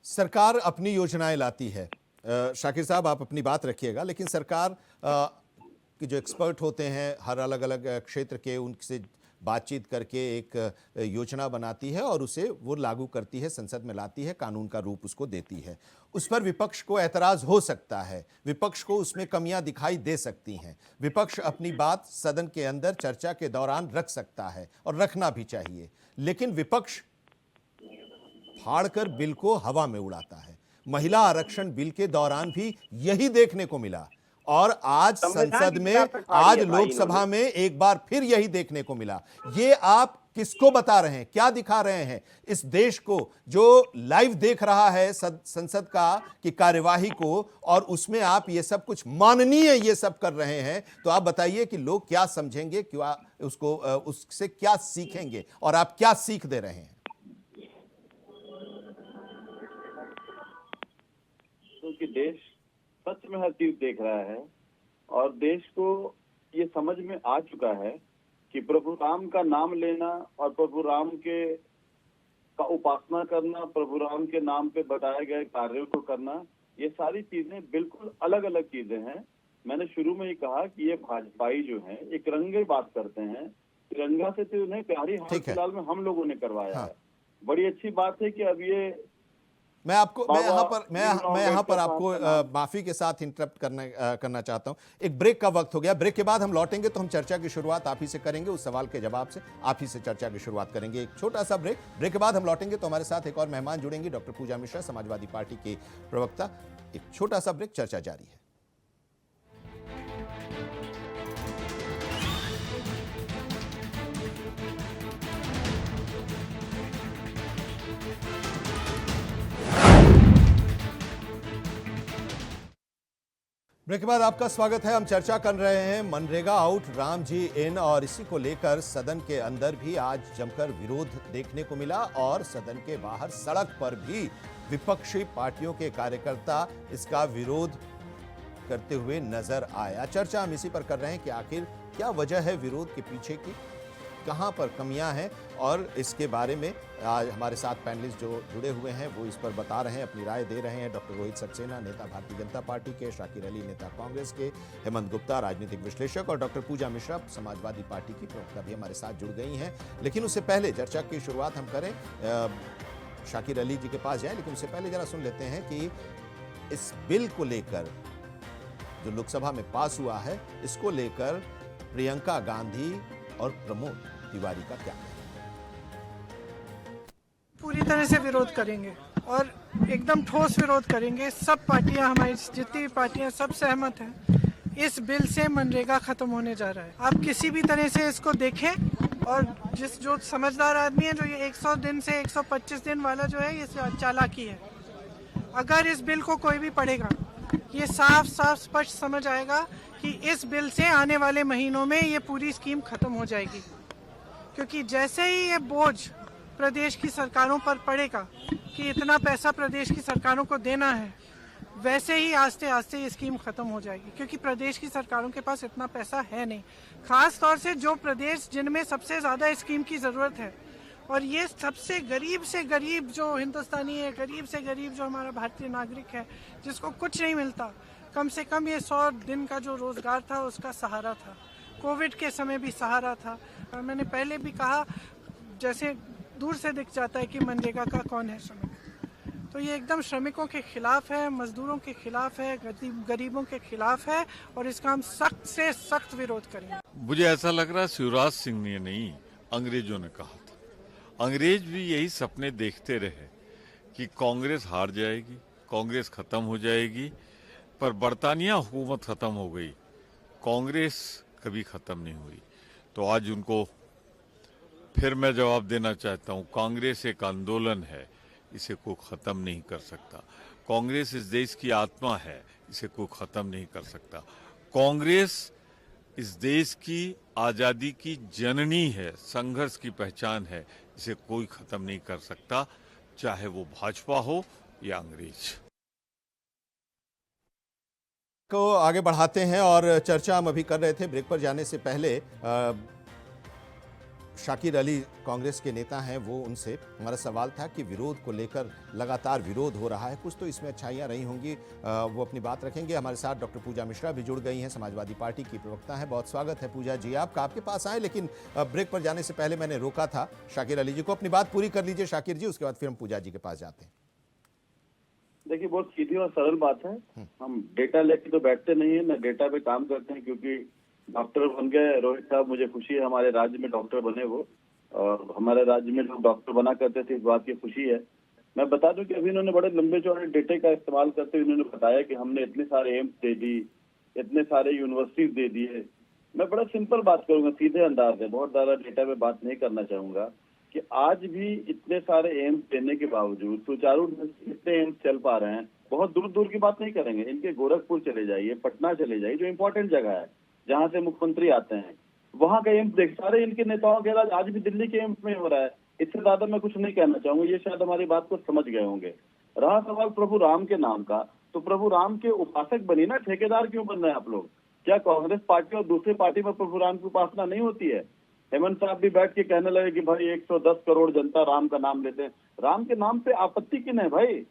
A: सरकार अपनी योजनाएं लाती है। शाकिर साहब आप अपनी बात रखिएगा, लेकिन सरकार कि जो एक्सपर्ट होते हैं हर अलग अलग क्षेत्र के, उनसे बातचीत करके एक योजना बनाती है और उसे वो लागू करती है, संसद में लाती है, कानून का रूप उसको देती है। उस पर विपक्ष को एतराज़ हो सकता है, विपक्ष को उसमें कमियां दिखाई दे सकती हैं। विपक्ष अपनी बात सदन के अंदर चर्चा के दौरान रख सकता है और रखना भी चाहिए, लेकिन विपक्ष फाड़कर बिल को हवा में उड़ाता है। महिला आरक्षण बिल के दौरान भी यही देखने को मिला, और आज संसद में, आज लोकसभा में एक बार फिर यही देखने को मिला। ये आप किसको बता रहे हैं, क्या दिखा रहे हैं इस देश को, जो लाइव देख रहा है संसद का की कार्यवाही को, और उसमें आप ये सब कुछ माननीय ये सब कर रहे हैं? तो आप बताइए कि लोग क्या समझेंगे, क्या उसको उससे क्या सीखेंगे, और आप क्या सीख दे रहे हैं?
D: क्योंकि देश सच में हर चीज देख रहा है, और देश को ये समझ में आ चुका है कि प्रभु राम का नाम लेना और प्रभु राम के का उपासना करना, प्रभु राम के नाम पे बताए गए कार्यों को करना, ये सारी चीजें बिल्कुल अलग अलग चीजें हैं। मैंने शुरू में ही कहा कि ये भाजपाई जो हैं एक रंगे बात करते हैं, तिरंगा से तो उन्हें प्यारी हाल
A: ठीक है।
D: फिलहाल में हम लोगों ने करवाया
A: हाँ।
D: है। बड़ी अच्छी बात है कि अब ये
A: मैं यहाँ पर
D: अम्बेडकर
A: आपको
D: साहब का नाम-
A: माफी के साथ इंटरप्ट करना चाहता हूं। एक ब्रेक का वक्त हो गया। ब्रेक के बाद हम लौटेंगे तो हम चर्चा की शुरुआत आप ही से करेंगे, उस सवाल के जवाब से आप ही से चर्चा की शुरुआत करेंगे। एक छोटा सा ब्रेक के बाद हम लौटेंगे तो हमारे साथ एक और मेहमान जुड़ेंगे, डॉक्टर पूजा मिश्रा, समाजवादी पार्टी के प्रवक्ता। एक छोटा सा ब्रेक, चर्चा जारी है। ब्रेक के बाद आपका स्वागत है। हम चर्चा कर रहे हैं मनरेगा आउट, राम जी इन, और इसी को लेकर सदन के अंदर भी आज जमकर विरोध देखने को मिला और सदन के बाहर सड़क पर भी विपक्षी पार्टियों के कार्यकर्ता इसका विरोध करते हुए नजर आया। चर्चा हम इसी पर कर रहे हैं कि आखिर क्या वजह है विरोध के पीछे की, कहां पर कमियां हैं, और इसके बारे में आज हमारे साथ पैनलिस्ट जो जुड़े हुए हैं वो इस पर बता रहे हैं, अपनी राय दे रहे हैं। डॉक्टर रोहित सक्सेना, नेता भारतीय जनता पार्टी के, शाकिर अली, नेता कांग्रेस के, हेमंत गुप्ता, राजनीतिक विश्लेषक, और डॉक्टर पूजा मिश्रा, समाजवादी पार्टी की प्रवक्ता भी हमारे साथ जुड़ गई हैं। लेकिन उससे पहले चर्चा की शुरुआत हम करें, शाकिर अली जी के पास जाएं, लेकिन उससे पहले जरा सुन लेते हैं कि इस बिल को लेकर जो लोकसभा में पास हुआ है, इसको लेकर प्रियंका गांधी और प्रमोद तिवारी का क्या कहना है।
F: पूरी तरह से विरोध करेंगे और एकदम ठोस विरोध करेंगे। सब पार्टियां, हमारी जितनी भी पार्टियां, सब सहमत हैं। इस बिल से मनरेगा खत्म होने जा रहा है। आप किसी भी तरह से इसको देखें, और जो समझदार आदमी है, जो ये 100 दिन से 125 दिन वाला जो है, ये चालाकी है। अगर इस बिल को कोई भी पढ़ेगा, ये साफ साफ स्पष्ट समझ आएगा कि इस बिल से आने वाले महीनों में ये पूरी स्कीम खत्म हो जाएगी। क्योंकि जैसे ही ये बोझ प्रदेश की सरकारों पर पड़ेगा कि इतना पैसा प्रदेश की सरकारों को देना है, वैसे ही आस्ते आस्ते ये स्कीम खत्म हो जाएगी। क्योंकि प्रदेश की सरकारों के पास इतना पैसा है नहीं, खास तौर से जो प्रदेश जिनमें सबसे ज़्यादा स्कीम की ज़रूरत है। और ये सबसे गरीब से गरीब जो हिंदुस्तानी है, गरीब से गरीब जो हमारा भारतीय नागरिक है, जिसको कुछ नहीं मिलता, कम से कम ये 100 दिन का जो रोज़गार था उसका सहारा था। कोविड के समय भी सहारा था। और मैंने पहले भी कहा, जैसे दूर से दिख जाता है कि मनरेगा का कौन है श्रमिक, तो ये एकदम श्रमिकों के खिलाफ है, मजदूरों के खिलाफ है, गरीबों के खिलाफ है, और इसका हम सख्त से सख्त विरोध करेंगे।
G: मुझे ऐसा लग रहा है शिवराज सिंह ने नहीं, अंग्रेजों ने कहा था। अंग्रेज भी यही सपने देखते रहे कि कांग्रेस हार जाएगी, कांग्रेस खत्म हो जाएगी, पर बरतानिया हुकूमत खत्म हो गई, कांग्रेस कभी खत्म नहीं हुई। तो आज उनको फिर मैं जवाब देना चाहता हूँ, कांग्रेस एक आंदोलन है, इसे कोई ख़त्म नहीं कर सकता। कांग्रेस इस देश की आत्मा है, इसे कोई ख़त्म नहीं कर सकता। कांग्रेस इस देश की आज़ादी की जननी है, संघर्ष की पहचान है, इसे कोई ख़त्म नहीं कर सकता, चाहे वो भाजपा हो या अंग्रेज।
A: को आगे बढ़ाते हैं और चर्चा हम अभी कर रहे थे ब्रेक पर जाने से पहले। शाकिर अली कांग्रेस के नेता हैं, वो उनसे हमारा सवाल था कि विरोध को लेकर लगातार विरोध हो रहा है, कुछ तो इसमें अच्छाइयाँ रही होंगी, वो अपनी बात रखेंगे। हमारे साथ डॉक्टर पूजा मिश्रा भी जुड़ गई हैं, समाजवादी पार्टी की प्रवक्ता हैं। बहुत स्वागत है पूजा जी आपका, आपके पास आए। लेकिन ब्रेक पर जाने से पहले मैंने रोका था शाकिर अली जी को, अपनी बात पूरी कर लीजिए शाकिर जी, उसके बाद फिर हम पूजा जी के पास जाते हैं।
D: देखिए, बहुत सीधी और सरल बात है। हम डेटा लेके तो बैठते नहीं है, ना डेटा पे काम करते हैं, क्योंकि डॉक्टर बन गए रोहित साहब, मुझे खुशी है हमारे राज्य में डॉक्टर बने वो, और हमारे राज्य में लोग डॉक्टर बना करते थे, इस बात की खुशी है। मैं बता दूं कि अभी इन्होंने बड़े लंबे चौड़े डेटे का इस्तेमाल करते हुए इन्होंने बताया कि हमने इतने सारे एम्स दे दी, इतने सारे यूनिवर्सिटीज दे दिए। मैं बड़ा सिंपल बात करूंगा, सीधे अंदाज में, बहुत ज्यादा डेटा पे बात नहीं करना चाहूंगा, कि आज भी इतने सारे एम्स देने के बावजूद सुचारू इतने एम्स चल पा रहे हैं। बहुत दूर दूर की बात नहीं करेंगे, इनके गोरखपुर चले जाइए, पटना चले जाइए, जो इम्पोर्टेंट जगह है जहाँ से मुख्यमंत्री आते हैं, वहाँ का एम्स देख, सारे इनके नेताओं के इलाज आज भी दिल्ली के एम्स में हो रहा है। इससे ज्यादा मैं कुछ नहीं कहना चाहूंगा, ये शायद हमारी बात को समझ गए होंगे। रहा सवाल प्रभु राम के नाम का, तो प्रभु राम के उपासक बनी ना, ठेकेदार क्यों बन रहे हैं आप लोग? क्या कांग्रेस पार्टी और दूसरी पार्टी में प्रभु राम की उपासना नहीं होती है? हेमंत साहब भी बैठ के कहने लगे कि भाई 110 करोड़ जनता राम का नाम लेते हैं। राम के नाम पे आपत्ति किन है भाई?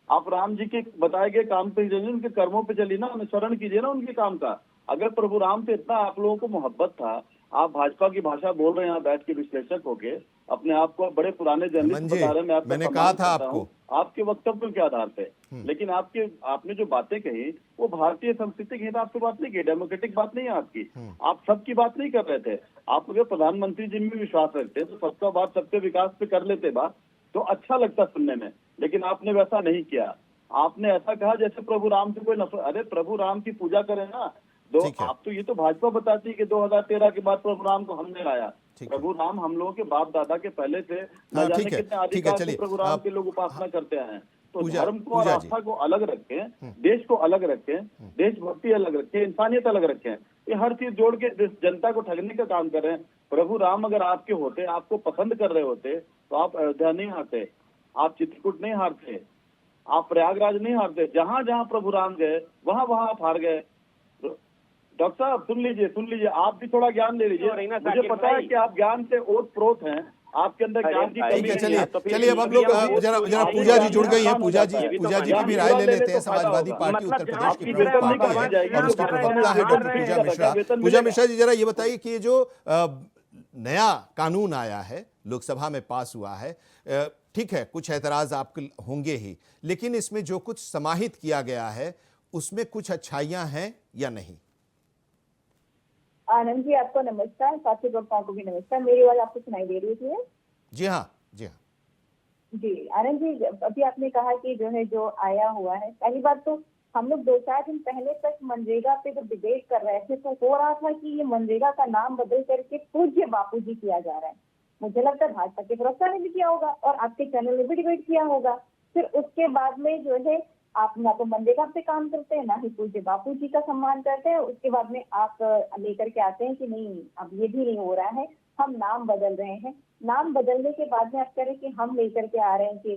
D: आप राम जी के बताए गए काम पे चलिए, उनके कर्मों पे चलिए ना, अनुसरण कीजिए ना उनके काम का। अगर प्रभु राम से इतना आप लोगों को मोहब्बत था, आप भाजपा की भाषा बोल रहे हैं यहाँ बैठ के विश्लेषक होके, अपने आप को बड़े पुराने जर्नलिस्ट बता रहे हैं।
A: मैंने कहा था आपको,
D: आपके वक्तव्य के आधार पे, लेकिन आपने जो बातें कही वो भारतीय संस्कृति के हिसाब से बात नहीं की, डेमोक्रेटिक बात नहीं है आपकी। आप सबकी बात नहीं कर रहे थे। आप अगर प्रधानमंत्री जी में विश्वास रखते तो सबका बात, सबके विकास पे कर लेते बात, तो अच्छा लगता सुनने में, लेकिन आपने वैसा नहीं किया। आपने ऐसा कहा जैसे प्रभु राम से कोई नफरत। अरे प्रभु राम की पूजा करें ना। आप तो ये तो भाजपा बताती है कि 2013 के बाद प्रभु राम को हमने लाया। प्रभु राम हम लोगों के बाप दादा के पहले से न जाने कितने आदिकाल से प्रभु राम के लोग उपासना करते हैं। तो धर्म को और आस्था को अलग रखें, देश को अलग रखें, देशभक्ति अलग रखें, इंसानियत अलग रखें। ये हर चीज जोड़ के जनता को ठगने का काम कर रहे हैं। प्रभु राम अगर आपके होते, आपको पसंद कर रहे होते, तो आप अयोध्या नहीं आते, आप चित्रकूट नहीं हारते, आप प्रयागराज नहीं हारते। जहां जहां प्रभु राम गए वहां वहां आप हार गए। डॉक्टर साहब सुन लीजिए, आप भी थोड़ा ज्ञान ले लीजिए। मुझे पता है कि आप ज्ञान से ओतप्रोत हैं, आपके अंदर ज्ञान की कमी है।
A: चलिए अब हम लोग जरा पूजा जी जुड़ गई हैं। पूजा जी की भी राय ले लेते हैं। समाजवादी पार्टी उत्तर प्रदेश की प्रमुख पार्टी है और उसकी प्रवक्ता है डॉक्टर पूजा मिश्रा। पूजा मिश्रा जी, जरा ये बताइए कि ये जो नया कानून आया है, लोकसभा में पास हुआ है, ठीक है, कुछ ऐतराज आपके होंगे ही, लेकिन इसमें जो कुछ समाहित किया गया है उसमें कुछ अच्छाइयां हैं या नहीं?
H: आनंद जी आपको नमस्कार, साथी वक्ताओं को भी नमस्कार। मेरी आवाज आपको सुनाई दे रही है?
A: जी हाँ।
H: जी आनंद जी, अभी आपने कहा कि जो आया हुआ है, पहली बात तो हम लोग 2-4 दिन पहले तक मनरेगा पे जब डिबेट कर रहे थे तो हो रहा था कि ये मनरेगा का नाम बदल करके पूज्य बापूजी किया जा रहा है। मुझे लगता है भाजपा के प्रवक्ता ने भी किया होगा और आपके चैनल ने भी डिबेट किया होगा। फिर उसके बाद में आप ना तो मनरेगा पे काम करते हैं, ना ही पूज्य बापू जी का सम्मान करते हैं। उसके बाद में आप लेकर के आते हैं कि नहीं, अब ये भी नहीं हो रहा है, हम नाम बदल रहे हैं। नाम बदलने के बाद में आप कह रहे हैं कि हम लेकर के आ रहे हैं कि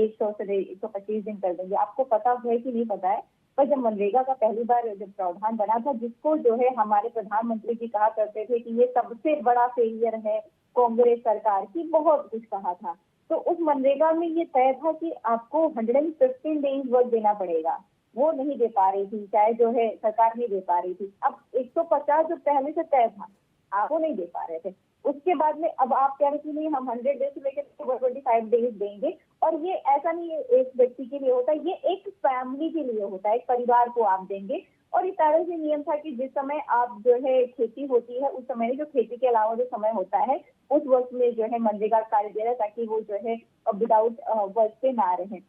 H: 100 से 125 दिन कर देंगे। आपको पता है कि नहीं पता है, पर जब मनरेगा का पहली बार जब प्रावधान बना था, जिसको हमारे प्रधानमंत्री जी कहा करते थे कि ये सबसे बड़ा फेलियर है कांग्रेस सरकार की, बहुत कुछ कहा था। तो उस मनरेगा में ये तय था कि आपको 115 डेज वर्क देना पड़ेगा, वो नहीं दे पा रही थी, चाहे सरकार नहीं दे पा रही थी। अब 150 जो पहले से तय था, आप वो नहीं दे पा रहे थे। उसके बाद में अब आप कह रहे कि नहीं, हम 100 डेज से लेकर 125 डेज देंगे। और ये ऐसा नहीं है एक व्यक्ति के लिए होता है, ये एक फैमिली के लिए होता है, एक परिवार को आप देंगे। और इस तरह से नियम था कि जिस समय आप खेती होती है, उस समय जो खेती के अलावा जो समय होता है, उस वक्त में मनरेगा कार्य दे रहा है, ताकि वो विदाउट वर्क पे ना रहे।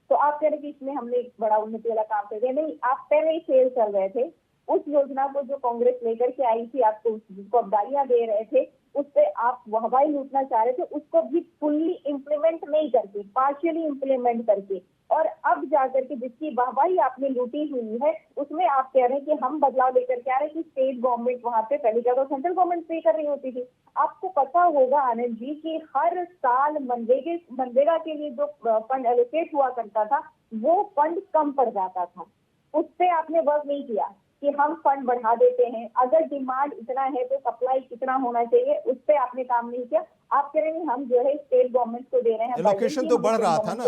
H: तो आप कह रहे कि इसमें हमने एक बड़ा उन्नति वाला काम कर दिया। नहीं, आप पहले ही फेल चल रहे थे। उस योजना को जो कांग्रेस लेकर के आई थी, आपको जिसको आप गालियां दे रहे थे, उस पे आप वाहवाही लूटना चाह रहे थे, उसको भी फुल्ली इम्प्लीमेंट नहीं करके, पार्शियली इम्प्लीमेंट करके, और अब जाकर के जिसकी वाहवाही आपने लूटी हुई है, उसमें आप कह रहे हैं कि हम बदलाव लेकर के आ रहे हैं कि स्टेट गवर्नमेंट वहां पे पहले क्या तो सेंट्रल गवर्नमेंट पे कर रही होती थी। आपको पता होगा आनंद जी कि हर साल मनरेगा के लिए जो फंड एलोकेट हुआ करता था, वो फंड कम पड़ जाता था। उस पे आपने वर्क नहीं किया कि हम फंड बढ़ा देते हैं, अगर डिमांड इतना है तो सप्लाई कितना होना चाहिए, उस पे आपने काम नहीं किया। आप कह रहे हैं हम स्टेट गवर्नमेंट को दे रहे हैं।
A: एलोकेशन तो बढ़ रहा था ना,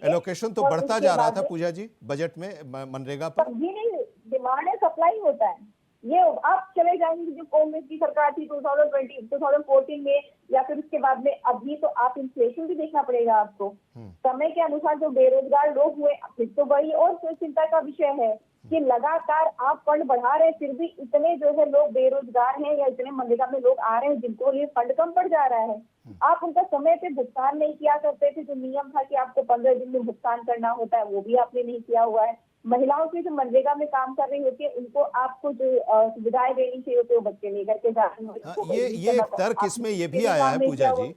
A: एलोकेशन तो बढ़ता जा रहा था पूजा जी बजट में मनरेगा पर।
H: जी नहीं, डिमांड है, सप्लाई होता है। ये आप चले जाएंगे जो कांग्रेस की सरकार थी 2014 में, या फिर उसके बाद में अभी, तो आप इन्फ्लेशन भी देखना पड़ेगा आपको। समय के अनुसार जो बेरोजगार लोग हुए, फिर तो बड़ी और चिंता का विषय है कि लगातार आप फंड बढ़ा रहे हैं, फिर भी इतने लोग बेरोजगार हैं, या इतने मनरेगा में लोग आ रहे हैं जिनको लिए फंड कम पड़ जा रहा है। आप उनका समय पे भुगतान नहीं किया करते थे। जो नियम था कि आपको 15 दिन में भुगतान करना होता है, वो भी आपने नहीं किया हुआ है। महिलाओं के जो मनरेगा में काम कर रही होती है, उनको आपको जो सुविधाएं देनी चाहिए होती है, वो बच्चे लेकर के जा रहे हैं।
A: ये एक तर्क इसमें ये भी आया है पूजा जी,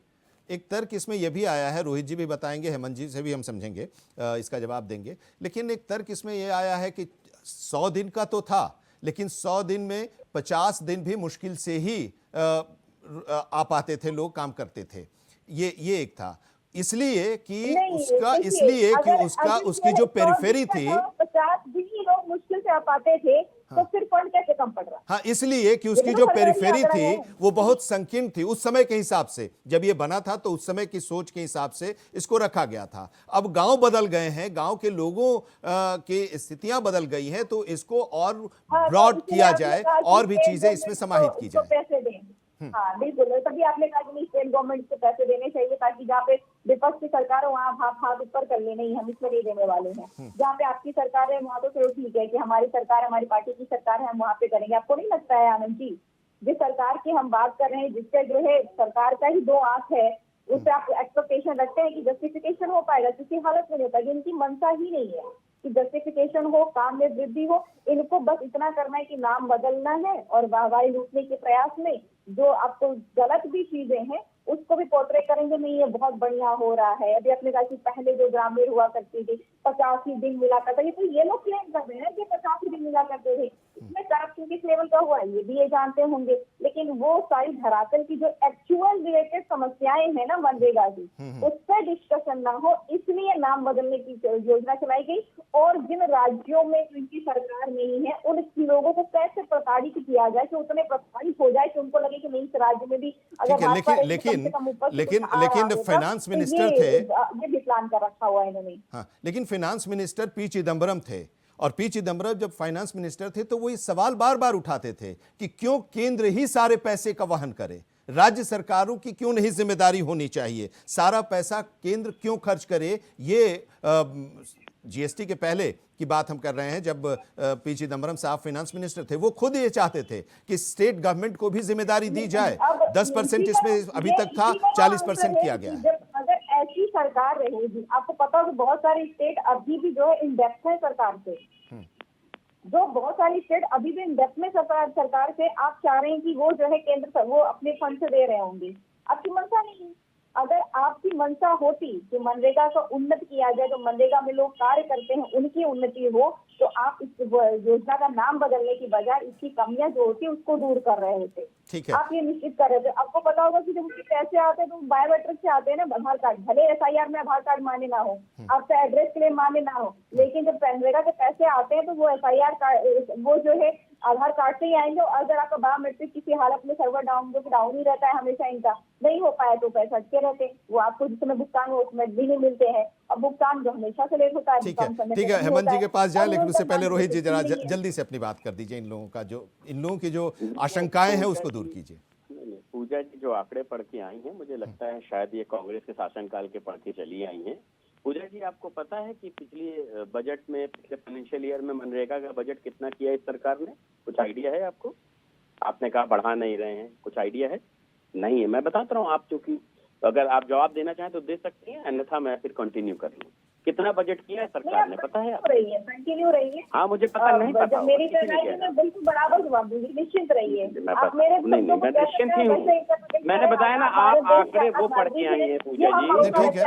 A: एक तर्क इसमें यह भी आया है, रोहित जी भी बताएंगे, हेमंत जी से भी हम समझेंगे, इसका जवाब देंगे। लेकिन एक तर्क इसमें यह आया है कि 100 दिन का तो था, लेकिन 100 दिन में 50 दिन भी मुश्किल से ही आ पाते थे लोग, काम करते थे। ये एक था, इसलिए कि उसकी जो पेरिफेरी थी,
H: 50 दिन ही लोग बहुत मुश्किल से आ पाते थे, तो फिर फंड कैसे कम पड़ रहा?
A: हाँ, इसलिए कि उसकी
H: ये
A: जो
H: तो सरकारी
A: पेरिफेरी
H: आंकड़ा
A: थी
H: है।
A: वो बहुत संकीर्ण थी उस समय के हिसाब से। जब ये बना था तो उस समय की सोच के हिसाब से इसको रखा गया था। अब गांव बदल गए हैं, गांव के लोगों की स्थितियां बदल गई हैं, तो इसको और
H: हाँ, तो
A: ब्रॉड
H: इसलिए
A: किया
H: आपने
A: जाए
H: कहा कि
A: और भी
H: स्टेट
A: चीजें इसमें
H: गवर्नमेंट
A: समाहित
H: को
A: की
H: उसको
A: जाए।
H: पैसे दें। हाँ बिल्कुल, तभी आपने कहा कि स्टेट गवर्नमेंट को पैसे देने चाहिए, ताकि जहाँ पे विपक्ष की सरकार हो वहाँ हाथ ऊपर कर ले, नहीं हम इसमें नहीं देने वाले हैं। जहाँ पे आपकी सरकार है वहाँ तो चलो ठीक है कि हमारी सरकार, हमारी पार्टी की सरकार है, हम वहाँ पे करेंगे। आपको नहीं लगता है आनंद जी, जिस सरकार की हम बात कर रहे हैं, जिसका जो है सरकार का ही दो आंख है, उससे आप एक्सपेक्टेशन रखते हैं कि जस्टिफिकेशन हो पाएगा? किसी हालत में नहीं होता। इनकी मंशा ही नहीं है कि जस्टिफिकेशन हो, काम में वृद्धि हो। इनको बस इतना करना है कि नाम बदलना है और वाहवाही लूटने के प्रयास में जो आपको गलत भी चीजें हैं उसको भी पोर्ट्रे करेंगे, नहीं ये बहुत बढ़िया हो रहा है। अभी आपने कहा कि पहले जो ग्रामीण हुआ करती थी 85 दिन मिला करता, ये तो ये लोग क्लेम कर रहे हैं कि 85 दिन मिला करते थे। इसमें करप्शन किस लेवल का हुआ है ये भी ये जानते होंगे, लेकिन वो सारी धरातल की जो एक्चुअल रिलेटेड समस्याएं हैं ना मनरेगा की, उस पर डिस्कशन ना हो, इसलिए नाम बदलने की योजना चलाई गई। और जिन राज्यों में इनकी सरकार नहीं है उन लोगों को कैसे प्रताड़ित किया जाए कि उतने प्रताड़ित हो जाए कि उनको लगे कि नहीं इस राज्य में भी
A: ठीक है, लेकिन फाइनेंस मिनिस्टर थे,
H: ये भी प्लान कर रखा हुआ है इन्होंने।
A: हाँ, लेकिन फाइनेंस मिनिस्टर पी चिदम्बरम थे, और पी चिदम्बरम जब फाइनेंस मिनिस्टर थे तो वो ये सवाल बार बार उठाते थे कि क्यों केंद्र ही सारे पैसे का वहन करे, राज्य सरकारों की क्यों नहीं जिम्मेदारी होनी चाहिए, सारा पैसा केंद्र क्यों खर्च करे। ये जीएसटी के पहले की बात हम कर रहे हैं, जब पी चिदम्बरम साहब फाइनेंस मिनिस्टर थे, वो खुद ये चाहते थे कि स्टेट गवर्नमेंट को भी जिम्मेदारी दी जाए। 10% इसमें अभी तक था, 40% किया गया है।
H: अगर ऐसी सरकार रहेगी, आपको पता हो बहुत सारी स्टेट अभी भी जो है इन डेप्थ है सरकार से, जो बहुत सारी स्टेट अभी भी इन डेप्थ में सरकार से आप चाह रहे हैं कि वो जो है केंद्र वो अपने फंड से दे रहे होंगे। आपकी मंशा नहीं। अगर आपकी मंशा होती कि मनरेगा का उन्नत किया जाए, जो मनरेगा में लोग कार्य करते हैं उनकी उन्नति हो, तो आप इस योजना का नाम बदलने की बजाय इसकी कमियां जो होती है उसको दूर कर रहे होते।
A: ठीक है,
H: आप ये निश्चित कर रहे थे। आपको पता होगा कि जब पैसे आते हैं तो बायोमेट्रिक से आते हैं ना, आधार कार्ड, भले एसआईआर में आधार कार्ड मान्य ना हो, आपका एड्रेस के लिए मान्य ना हो, लेकिन जब मनरेगा के पैसे आते हैं तो वो एसआईआर कार्ड, वो जो है आधार कार्ड से ही आएंगे। और अगर आपका बायोमेट्रिक किसी हालत में सर्वर डाउन, जो कि डाउन ही रहता है हमेशा, इनका नहीं हो पाया तो पैसा अटके रहते, वो आपको जिस समय भुगतान हो उसमें भी नहीं मिलते हैं। अब भुगतान जो हमेशा से लेट होता है।
A: ठीक है, हेमंत जी के पास जाए, लेकिन उससे पहले रोहित जी जरा जल्दी से अपनी बात कर दीजिए। इन लोगों की जो आशंकाएं हैं उसको दूर कीजिए।
C: नहीं, पूजा जी जो आंकड़े पढ़ के आई हैं, मुझे लगता है शायद ये कांग्रेस के शासनकाल के पढ़ के चली आई हैं। पूजा जी, आपको पता है कि पिछले बजट में, पिछले फाइनेंशियल ईयर में मनरेगा का बजट कितना किया इस सरकार ने? कुछ आइडिया है आपको? आपने कहा बढ़ा नहीं रहे हैं, कुछ आइडिया है? नहीं है। मैं बताता रहा हूँ, आप चूंकि अगर आप जवाब देना चाहें तो दे सकती हैं, अन्यथा मैं फिर कंटिन्यू कर लूँ। कितना बजट किया है सरकार ने, पता है?
H: कंटिन्यू रही है।
C: हाँ, मुझे पता नहीं, पता
H: मेरी मैं बिल्कुल बराबर जवाब दूंगी, निश्चिंत रहिए। आप मेरे
C: नहीं, मैं निश्चिंत ही हूँ। मैंने बताया ना, आप आंकड़े वो पढ़ के आई हैं पूजा जी।
A: ठीक है,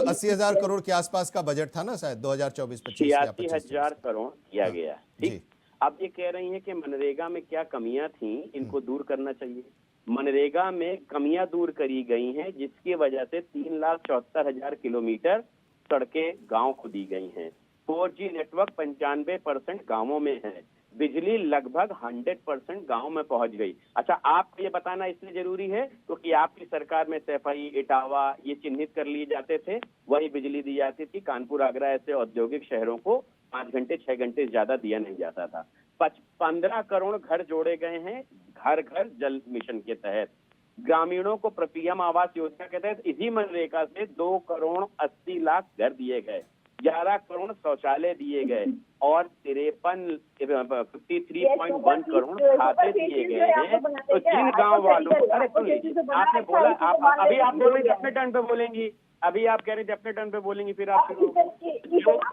A: 80,000 करोड़ के आसपास का बजट था ना शायद 2024-25 या
C: 86,000 करोड़ किया गया। ठीक, अब ये कह रही हैं कि मनरेगा में क्या कमियां थी, इनको दूर करना चाहिए। मनरेगा में कमियां दूर करी गई हैं, जिसकी वजह से 3,74,000 किलोमीटर सड़कें गांव को दी गई हैं। 4G नेटवर्क 95% गांवों में है। बिजली लगभग 100% गांव में पहुंच गई। अच्छा, आपको ये बताना इसलिए जरूरी है क्योंकि आपकी सरकार में सैफई, इटावा ये चिन्हित कर लिए जाते थे, वही बिजली दी जाती थी। कानपुर, आगरा ऐसे औद्योगिक शहरों को 5 घंटे 6 घंटे ज्यादा दिया नहीं जाता था। 15 करोड़ घर जोड़े गए हैं घर घर जल मिशन के तहत। ग्रामीणों को पीएम आवास योजना के तहत इसी मनरेगा से 2 करोड़ 80 लाख घर दिए गए, 11 करोड़ शौचालय दिए गए और 53.1 करोड़ खाते दिए गए हैं। तो जिन गांव वालों को, अरे सुनिए, आपने बोला, अभी आप बोल रहे थे अपने टर्न पे बोलेंगी, अभी आप कह रहे थे अपने टर्न पे बोलेंगी, फिर आप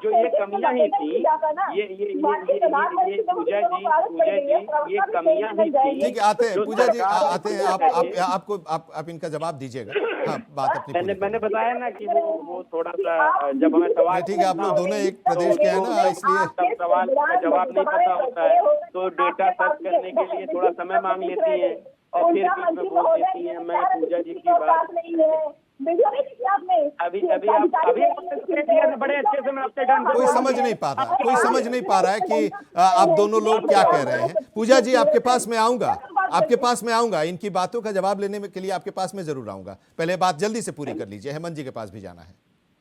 C: जो ये कमियां ही थी, ये पूजा जी ये कमियां ही थी।
A: ठीक है, आते हैं पूजा जी, आते हैं। आप इनका जवाब दीजिएगा। हाँ, बात अपनी
C: मैंने बताया ना कि वो थोड़ा सा जब हमें सवाल,
A: ठीक है, आप लोग दोनों एक प्रदेश के हैं ना, इसलिए
C: तब सवाल का जवाब नहीं पता होता है तो डेटा सर्च करने के लिए थोड़ा समय मांग लेती है और फिर बीच में बोल देती है। मैं पूजा जी की बात
H: वीडियो नहीं देखी आपने?
C: अभी बड़े अच्छे से मैं आपसे
A: कोई समझ नहीं पा रहा, कोई समझ नहीं पा रहा है कि आप दोनों लोग क्या कह रहे हैं। पूजा जी, आपके पास मैं आऊंगा, आपके पास मैं आऊंगा, इनकी बातों का जवाब लेने के लिए आपके पास मैं जरूर आऊंगा। पहले बात जल्दी से पूरी कर लीजिए, हेमंत जी के पास भी जाना है।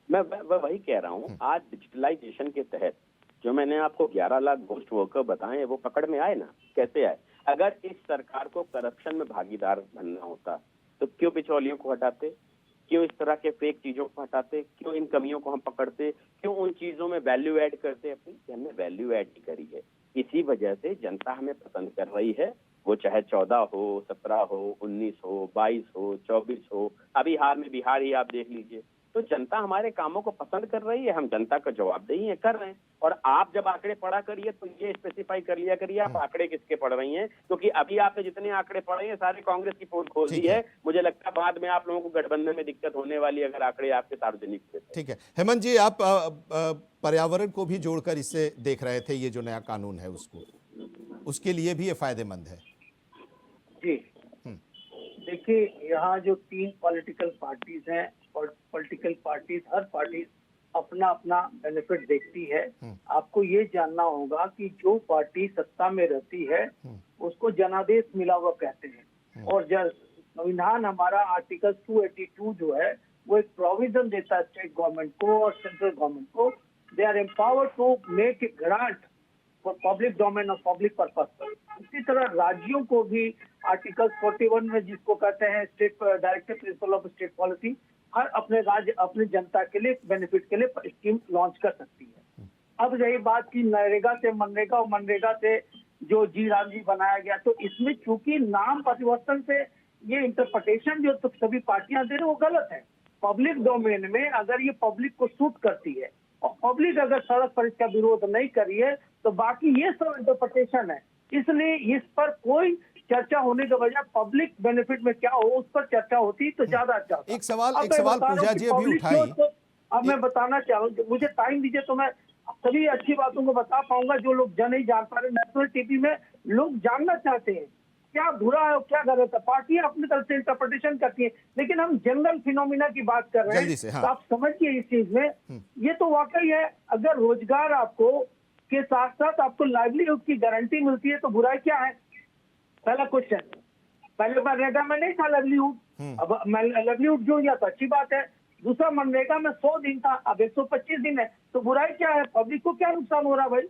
C: मैं वही कह रहा हूँ, आज डिजिटलाइजेशन के तहत जो मैंने आपको 11 लाख घोस्ट वर्कर बताए, वो पकड़ में आए ना? कैसे आए? अगर इस सरकार को करप्शन में भागीदार बनना होता तो क्यों बिचौलियों को हटाते, क्यों इस तरह के फेक चीजों को हटाते, क्यों इन कमियों को हम पकड़ते, क्यों उन चीजों में वैल्यू ऐड करते अपनी? हमने वैल्यू ऐड ही करी है। इसी वजह से जनता हमें पसंद कर रही है, वो चाहे 14 हो, 17 हो, 19 हो, 22 हो, 24 हो, अभी हाल में बिहार ही आप देख लीजिए। तो जनता हमारे कामों को पसंद कर रही है, हम जनता का जवाबदेही है, कर रहे हैं। और आप जब आंकड़े पढ़ा करिए तो ये स्पेसिफाई कर लिया करिए आप आंकड़े किसके पढ़ रही हैं, क्योंकि अभी आपने जितने आंकड़े पढ़े हैं सारे कांग्रेस की पोल खोल दी है। मुझे लगता है बाद में आप लोगों को गठबंधन में दिक्कत होने वाली अगर आंकड़े आपके सार्वजनिक थे।
A: ठीक है हेमंत जी, आप पर्यावरण को भी जोड़कर इससे देख रहे थे, ये जो नया कानून है उसको, उसके लिए भी ये फायदेमंद है।
E: जी देखिए, यहाँ जो 3 पॉलिटिकल पार्टीज हैं और पॉलिटिकल पार्टीज, हर पार्टी अपना अपना बेनिफिट देखती है। आपको ये जानना होगा कि जो पार्टी सत्ता में रहती है उसको जनादेश मिला हुआ कहते हैं। और जब संविधान हमारा आर्टिकल 282 जो है वो एक प्रोविजन देता है स्टेट गवर्नमेंट को और सेंट्रल गवर्नमेंट को, they are empowered to make a grant for public domain और पब्लिक पर्पस। इसी तरह राज्यों को भी आर्टिकल 41 में, जिसको कहते हैं state directive principle of state policy, हर अपने राज्य अपनी जनता के लिए बेनिफिट के लिए स्कीम लॉन्च कर सकती है। अब रही बात की नरेगा से मनरेगा और मनरेगा से जो जी राम जी बनाया गया, तो इसमें चूंकि नाम परिवर्तन से ये इंटरप्रिटेशन जो तो सभी पार्टियां दे रही वो गलत है। पब्लिक डोमेन में अगर ये पब्लिक को सूट करती है और पब्लिक अगर सड़क पर इसका विरोध नहीं करी है तो बाकी ये सब इंटरप्रिटेशन है। इसलिए इस पर कोई चर्चा होने के बजाय पब्लिक बेनिफिट में क्या हो उस पर चर्चा होती तो ज्यादा अच्छा होता।
A: एक सवाल पूजा जी अभी उठाई,
E: अब मैं बताना चाहूँ, मुझे टाइम दीजिए तो मैं सभी अच्छी बातों को बता पाऊंगा जो लोग नहीं जान पा रहे। नेशनल टीवी में लोग जानना चाहते हैं क्या बुरा है और क्या गलत है। पार्टियां अपनी तरफ से इंटरप्रिटेशन करती है, लेकिन हम जनरल फिनोमिना की बात कर रहे हैं।
A: हाँ।
E: तो आप समझिए इस चीज में ये तो वाकई है, अगर रोजगार आपको के साथ साथ आपको लाइवलीहुड की गारंटी मिलती है तो बुराई क्या है? पहला क्वेश्चन, पहले मनरेगा में नहीं था लाइवलीहुड, अब लाइवलीहुड जुड़ गया तो अच्छी बात है। दूसरा, मनरेगा में 100 दिन था, अब 125 दिन है, तो बुराई क्या है? पब्लिक को क्या नुकसान हो रहा है भाई?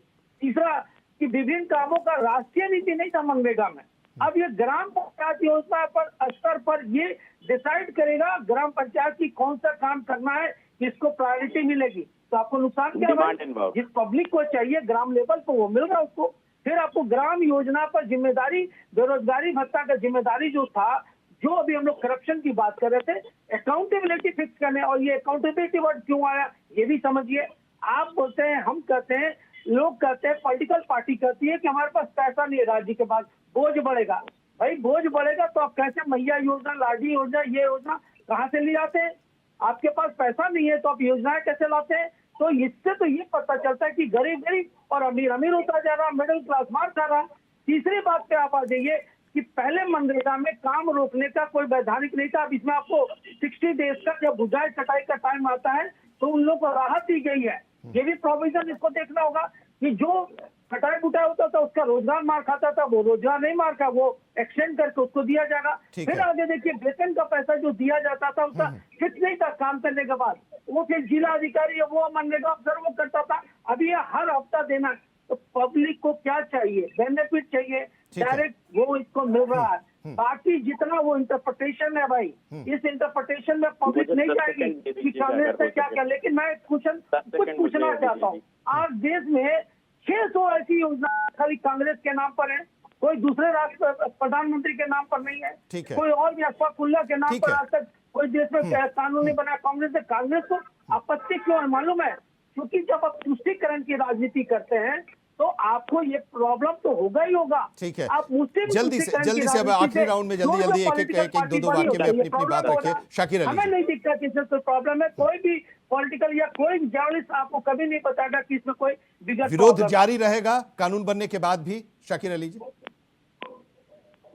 E: तीसरा, कि विभिन्न कामों का राष्ट्रीय नीति नहीं था मनरेगा में, अब ये ग्राम पंचायत योजना पर स्तर पर ये डिसाइड करेगा ग्राम पंचायत की कौन सा काम करना है, किसको प्रायोरिटी मिलेगी। तो आपको नुकसान क्या है? जिस पब्लिक को चाहिए ग्राम लेवल पर वो मिल रहा है उसको। फिर आपको ग्राम योजना पर जिम्मेदारी, बेरोजगारी भत्ता का जिम्मेदारी जो था, जो अभी हम लोग करप्शन की बात कर रहे थे, अकाउंटेबिलिटी फिक्स करने, और ये अकाउंटेबिलिटी वर्ड क्यों आया ये भी समझिए। आप बोलते हैं, हम कहते हैं, लोग कहते हैं, पॉलिटिकल पार्टी कहती है कि हमारे पास पैसा नहीं है, राज्य के पास बोझ बढ़ेगा। भाई बोझ बढ़ेगा तो आप कैसे मैया योजना, लाडी योजना, ये योजना कहाँ से ले आते हैं? आपके पास पैसा नहीं है तो आप योजनाएं कैसे लाते हैं? तो इससे तो ये पता चलता है कि गरीब गरीब और अमीर अमीर होता जा रहा, मिडिल क्लास मार खा रहा। तीसरी बात पे आप आ जाइए कि पहले मनरेगा में काम रोकने का कोई वैधानिक नहीं था। अब इसमें आपको 60 डेज का जब बुझाई कटाई का टाइम आता है तो उन लोगों को राहत दी गई है। ये भी प्रोविजन इसको देखना होगा कि जो कटाई बुटाई होता था उसका रोजगार मार खाता था, वो रोजगार नहीं मार खा, वो एक्सटेंड करके उसको दिया जाएगा। फिर आगे देखिए, वेतन का पैसा जो दिया जाता था उसका फिक्स नहीं था, काम करने के बाद वो फिर जिला अधिकारी वो मनरेगा अफसर वो करता था। अभी ये हर हफ्ता देना, तो पब्लिक को क्या चाहिए? बेनिफिट चाहिए, डायरेक्ट वो इसको मिल रहा है। बाकी जितना वो इंटरप्रिटेशन है भाई, इस इंटरप्रिटेशन में पब्लिक नहीं जाएगी कि कांग्रेस ने क्या किया। लेकिन मैं कुछ पूछना चाहता हूँ, आज देश में 600 ऐसी योजना खाली कांग्रेस के नाम पर है, कोई दूसरे राष्ट्र प्रधानमंत्री के नाम पर नहीं है, कोई और भी अशफाकुल्ला के नाम पर आज तक कोई देश में कानून नहीं बना। कांग्रेस को आपत्ति क्यों है मालूम है? क्योंकि जब आप तुष्टीकरण की राजनीति करते हैं तो आपको ये प्रॉब्लम तो होगा ही होगा।
A: ठीक है,
E: आप मुझसे
A: जल्दी से अब आखिरी राउंड में जल्दी एक दो वाक्य में अपनी बात रखिए। शाकिर अली,
E: हमें नहीं दिखता कि इसमें कोई प्रॉब्लम है। कोई भी पॉलिटिकल या कोई जर्नलिस्ट आपको कभी नहीं बताएगा कि इसमें कोई
A: विरोध जारी रहेगा कानून बनने के बाद भी। शाकिर अली जी,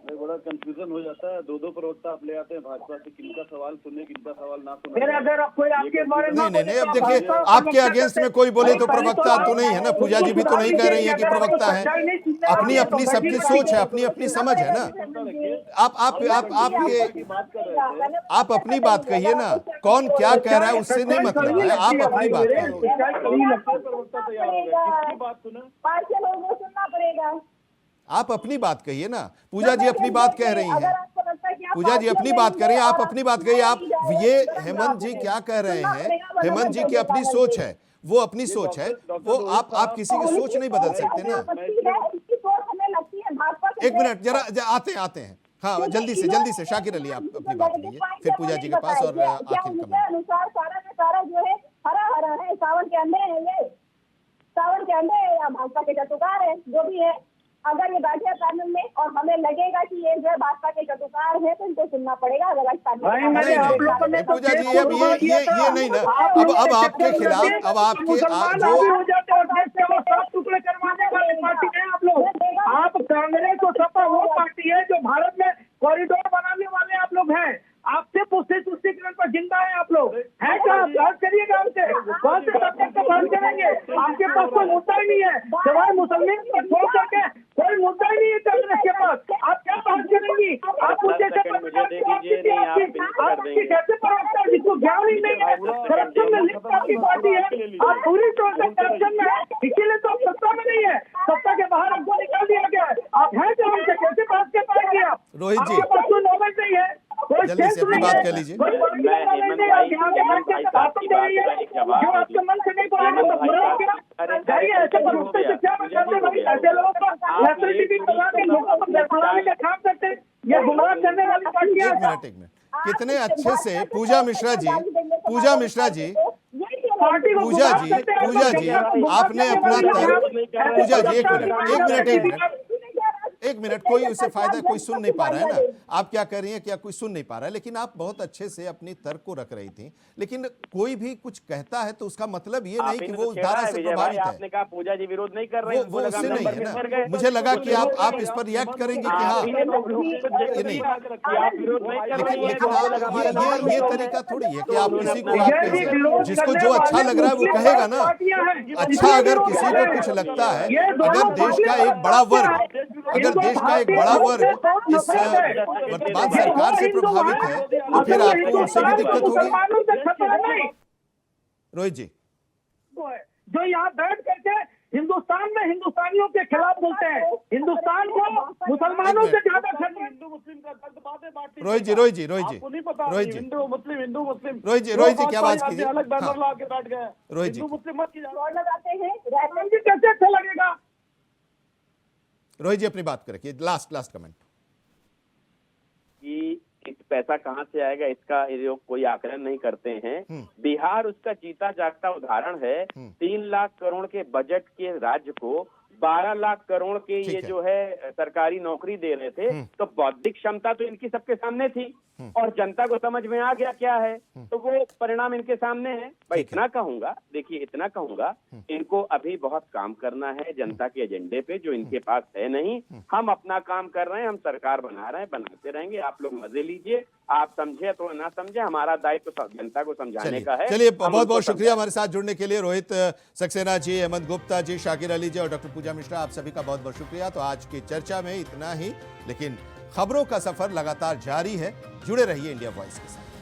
D: मैं बड़ा बड़ा कंफ्यूजन हो जाता है। दो प्रवक्ता आप ले आते हैं भाजपा से, किनका सवाल सुने किनका सवाल ना सुने।
E: फिर अगर कोई आपके बारे में
A: नहीं, अब देखिए आपके अगेंस्ट में कोई बोले तो प्रवक्ता तो नहीं है ना, पूजा जी भी तो नहीं कह रही है कि प्रवक्ता है, अपनी अपनी सबकी सोच है, अपनी अपनी समझ है ना। आप अपनी बात कहिए ना, कौन क्या कह रहा है उससे नहीं मतलब है, आप अपनी बात कहिए।
H: सुनना पड़ेगा।
A: आप अपनी बात कहिए ना, पूजा जी अपनी बात कह रही हैं, पूजा जी अपनी बात कर रही हैं, आप अपनी बात कहिए। आप ये हेमंत जी क्या कह रहे हैं, हेमंत जी की अपनी सोच है, वो अपनी सोच है, वो आप किसी की सोच नहीं बदल सकते ना। एक मिनट जरा आते हैं हाँ, जल्दी से शाकिर अली आप अपनी बात लीजिए, फिर पूजा जी के पास और आखिर कमेंट।
H: अनुसार सारा का सारा जो है हरा है, सावन के अंडे है, ये सावन के अंडे है या भाजपा के चतुकार है, जो भी है। अगर ये बैठे कानून में और हमें लगेगा कि ये जो है भाजपा के चतुकार है तो इनको सुनना पड़ेगा। अगर
A: पूजा जी अब ये नहीं ना, अब आपके खिलाफ, अब आपके जो
E: टुकड़े करवाने वाली पार्टी है आप लोग। आप कांग्रेस और सपा वो पार्टी है जो भारत में कॉरिडोर बनाने वाले आप लोग हैं। आप सिर्फ उससे तुष्टिकरण पर जिंदा है आप लोग, है क्या? बात करिएगा हमसे, कौन से सब्जेक्ट पर बात करेंगे? आपके पास कोई मुद्दा ही नहीं है, सिवाय मुसलमान पर छोड़ करके कोई मुद्दा ही नहीं है कांग्रेस के पास। आप क्या बात करेंगी? आप मुझे कैसे प्रवक्ता जिसको ज्ञान ही नहीं है, करप्शन में लिप्त आपकी पार्टी है, आप पूरी तौर से करप्शन में है, इसीलिए तो आप सत्ता में नहीं है, सत्ता के बाहर हमको निकाल दिया गया है। आप हैं तो हमसे कैसे बात कर पाएंगे? आप
A: रोहित जी
E: आपके पास कोई नॉलेज नहीं है,
A: जल्दी से अपनी बात कर लीजिए। एक मिनट कितने अच्छे से पूजा मिश्रा जी आपने अपना पूजा जी एक मिनट कोई उससे फायदा कोई सुन नहीं पा रहा है ना, आप क्या कर रही हैं, क्या कोई सुन नहीं पा रहा है, लेकिन आप बहुत अच्छे से अपनी तर्क को रख रही थी। लेकिन कोई भी कुछ कहता है तो उसका मतलब ये नहीं कि वो उस धारा से प्रभावित है।
C: आपने कहा पूजा जी विरोध नहीं कर रहे हैं,
A: वो उससे नहीं है ना। मुझे लगा कि आप इस पर रिएक्ट करेंगे कि हाँ ये नहीं, लेकिन ये तरीका थोड़ी है कि आप किसी को आप जिसको जो अच्छा लग रहा है वो कहेगा ना। अच्छा अगर किसी को कुछ लगता है, अगर देश का एक बड़ा वर्ग इस वर्तमान सरकार से प्रभावित है तो फिर आपको उनसे भी दिक्कत होगी। रोहित जी
E: जो यहाँ बैठ करके हिंदुस्तान में हिंदुस्तानियों के खिलाफ बोलते हैं, हिंदुस्तान को मुसलमानों से ज्यादा हिंदू मुस्लिम का दर्द बातें बांटती है।
A: रोहित जी
E: हिंदू मुस्लिम
A: रोहित जी क्या बात कीजिए,
E: अलग बैनर ला के बैठ गए।
A: रोहित जी
E: हिंदू मुस्लिम मत कीजिए, कैसे अच्छा लगेगा?
A: रोहित जी अपनी बात करें, लास्ट कमेंट
C: कि पैसा कहां से आएगा इसका ये लोग कोई आकलन नहीं करते हैं। बिहार उसका जीता जागता उदाहरण है। 3 लाख करोड़ के बजट के राज्य को 12 लाख करोड़ के ये जो है सरकारी नौकरी दे रहे थे, तो बौद्धिक क्षमता तो इनकी सबके सामने थी और जनता को समझ में आ गया क्या है, तो वो परिणाम इनके सामने है। भाई इतना कहूंगा, देखिए इतना कहूंगा, इनको अभी बहुत काम करना है जनता के एजेंडे पे जो इनके पास है नहीं। हम अपना काम कर रहे हैं, हम सरकार बना रहे हैं, बनाते रहेंगे। आप लोग मजे लीजिए, आप समझे तो ना समझे, हमारा दायित्व तो जनता को समझाने का है।
A: चलिए बहुत बहुत शुक्रिया हमारे साथ जुड़ने के लिए। रोहित सक्सेना जी, हेमंत गुप्ता जी, शाकिर अली जी और डॉक्टर पूजा मिश्रा, आप सभी का बहुत बहुत शुक्रिया। तो आज की चर्चा में इतना ही, लेकिन खबरों का सफर लगातार जारी है। जुड़े रहिए इंडिया वॉइस के साथ।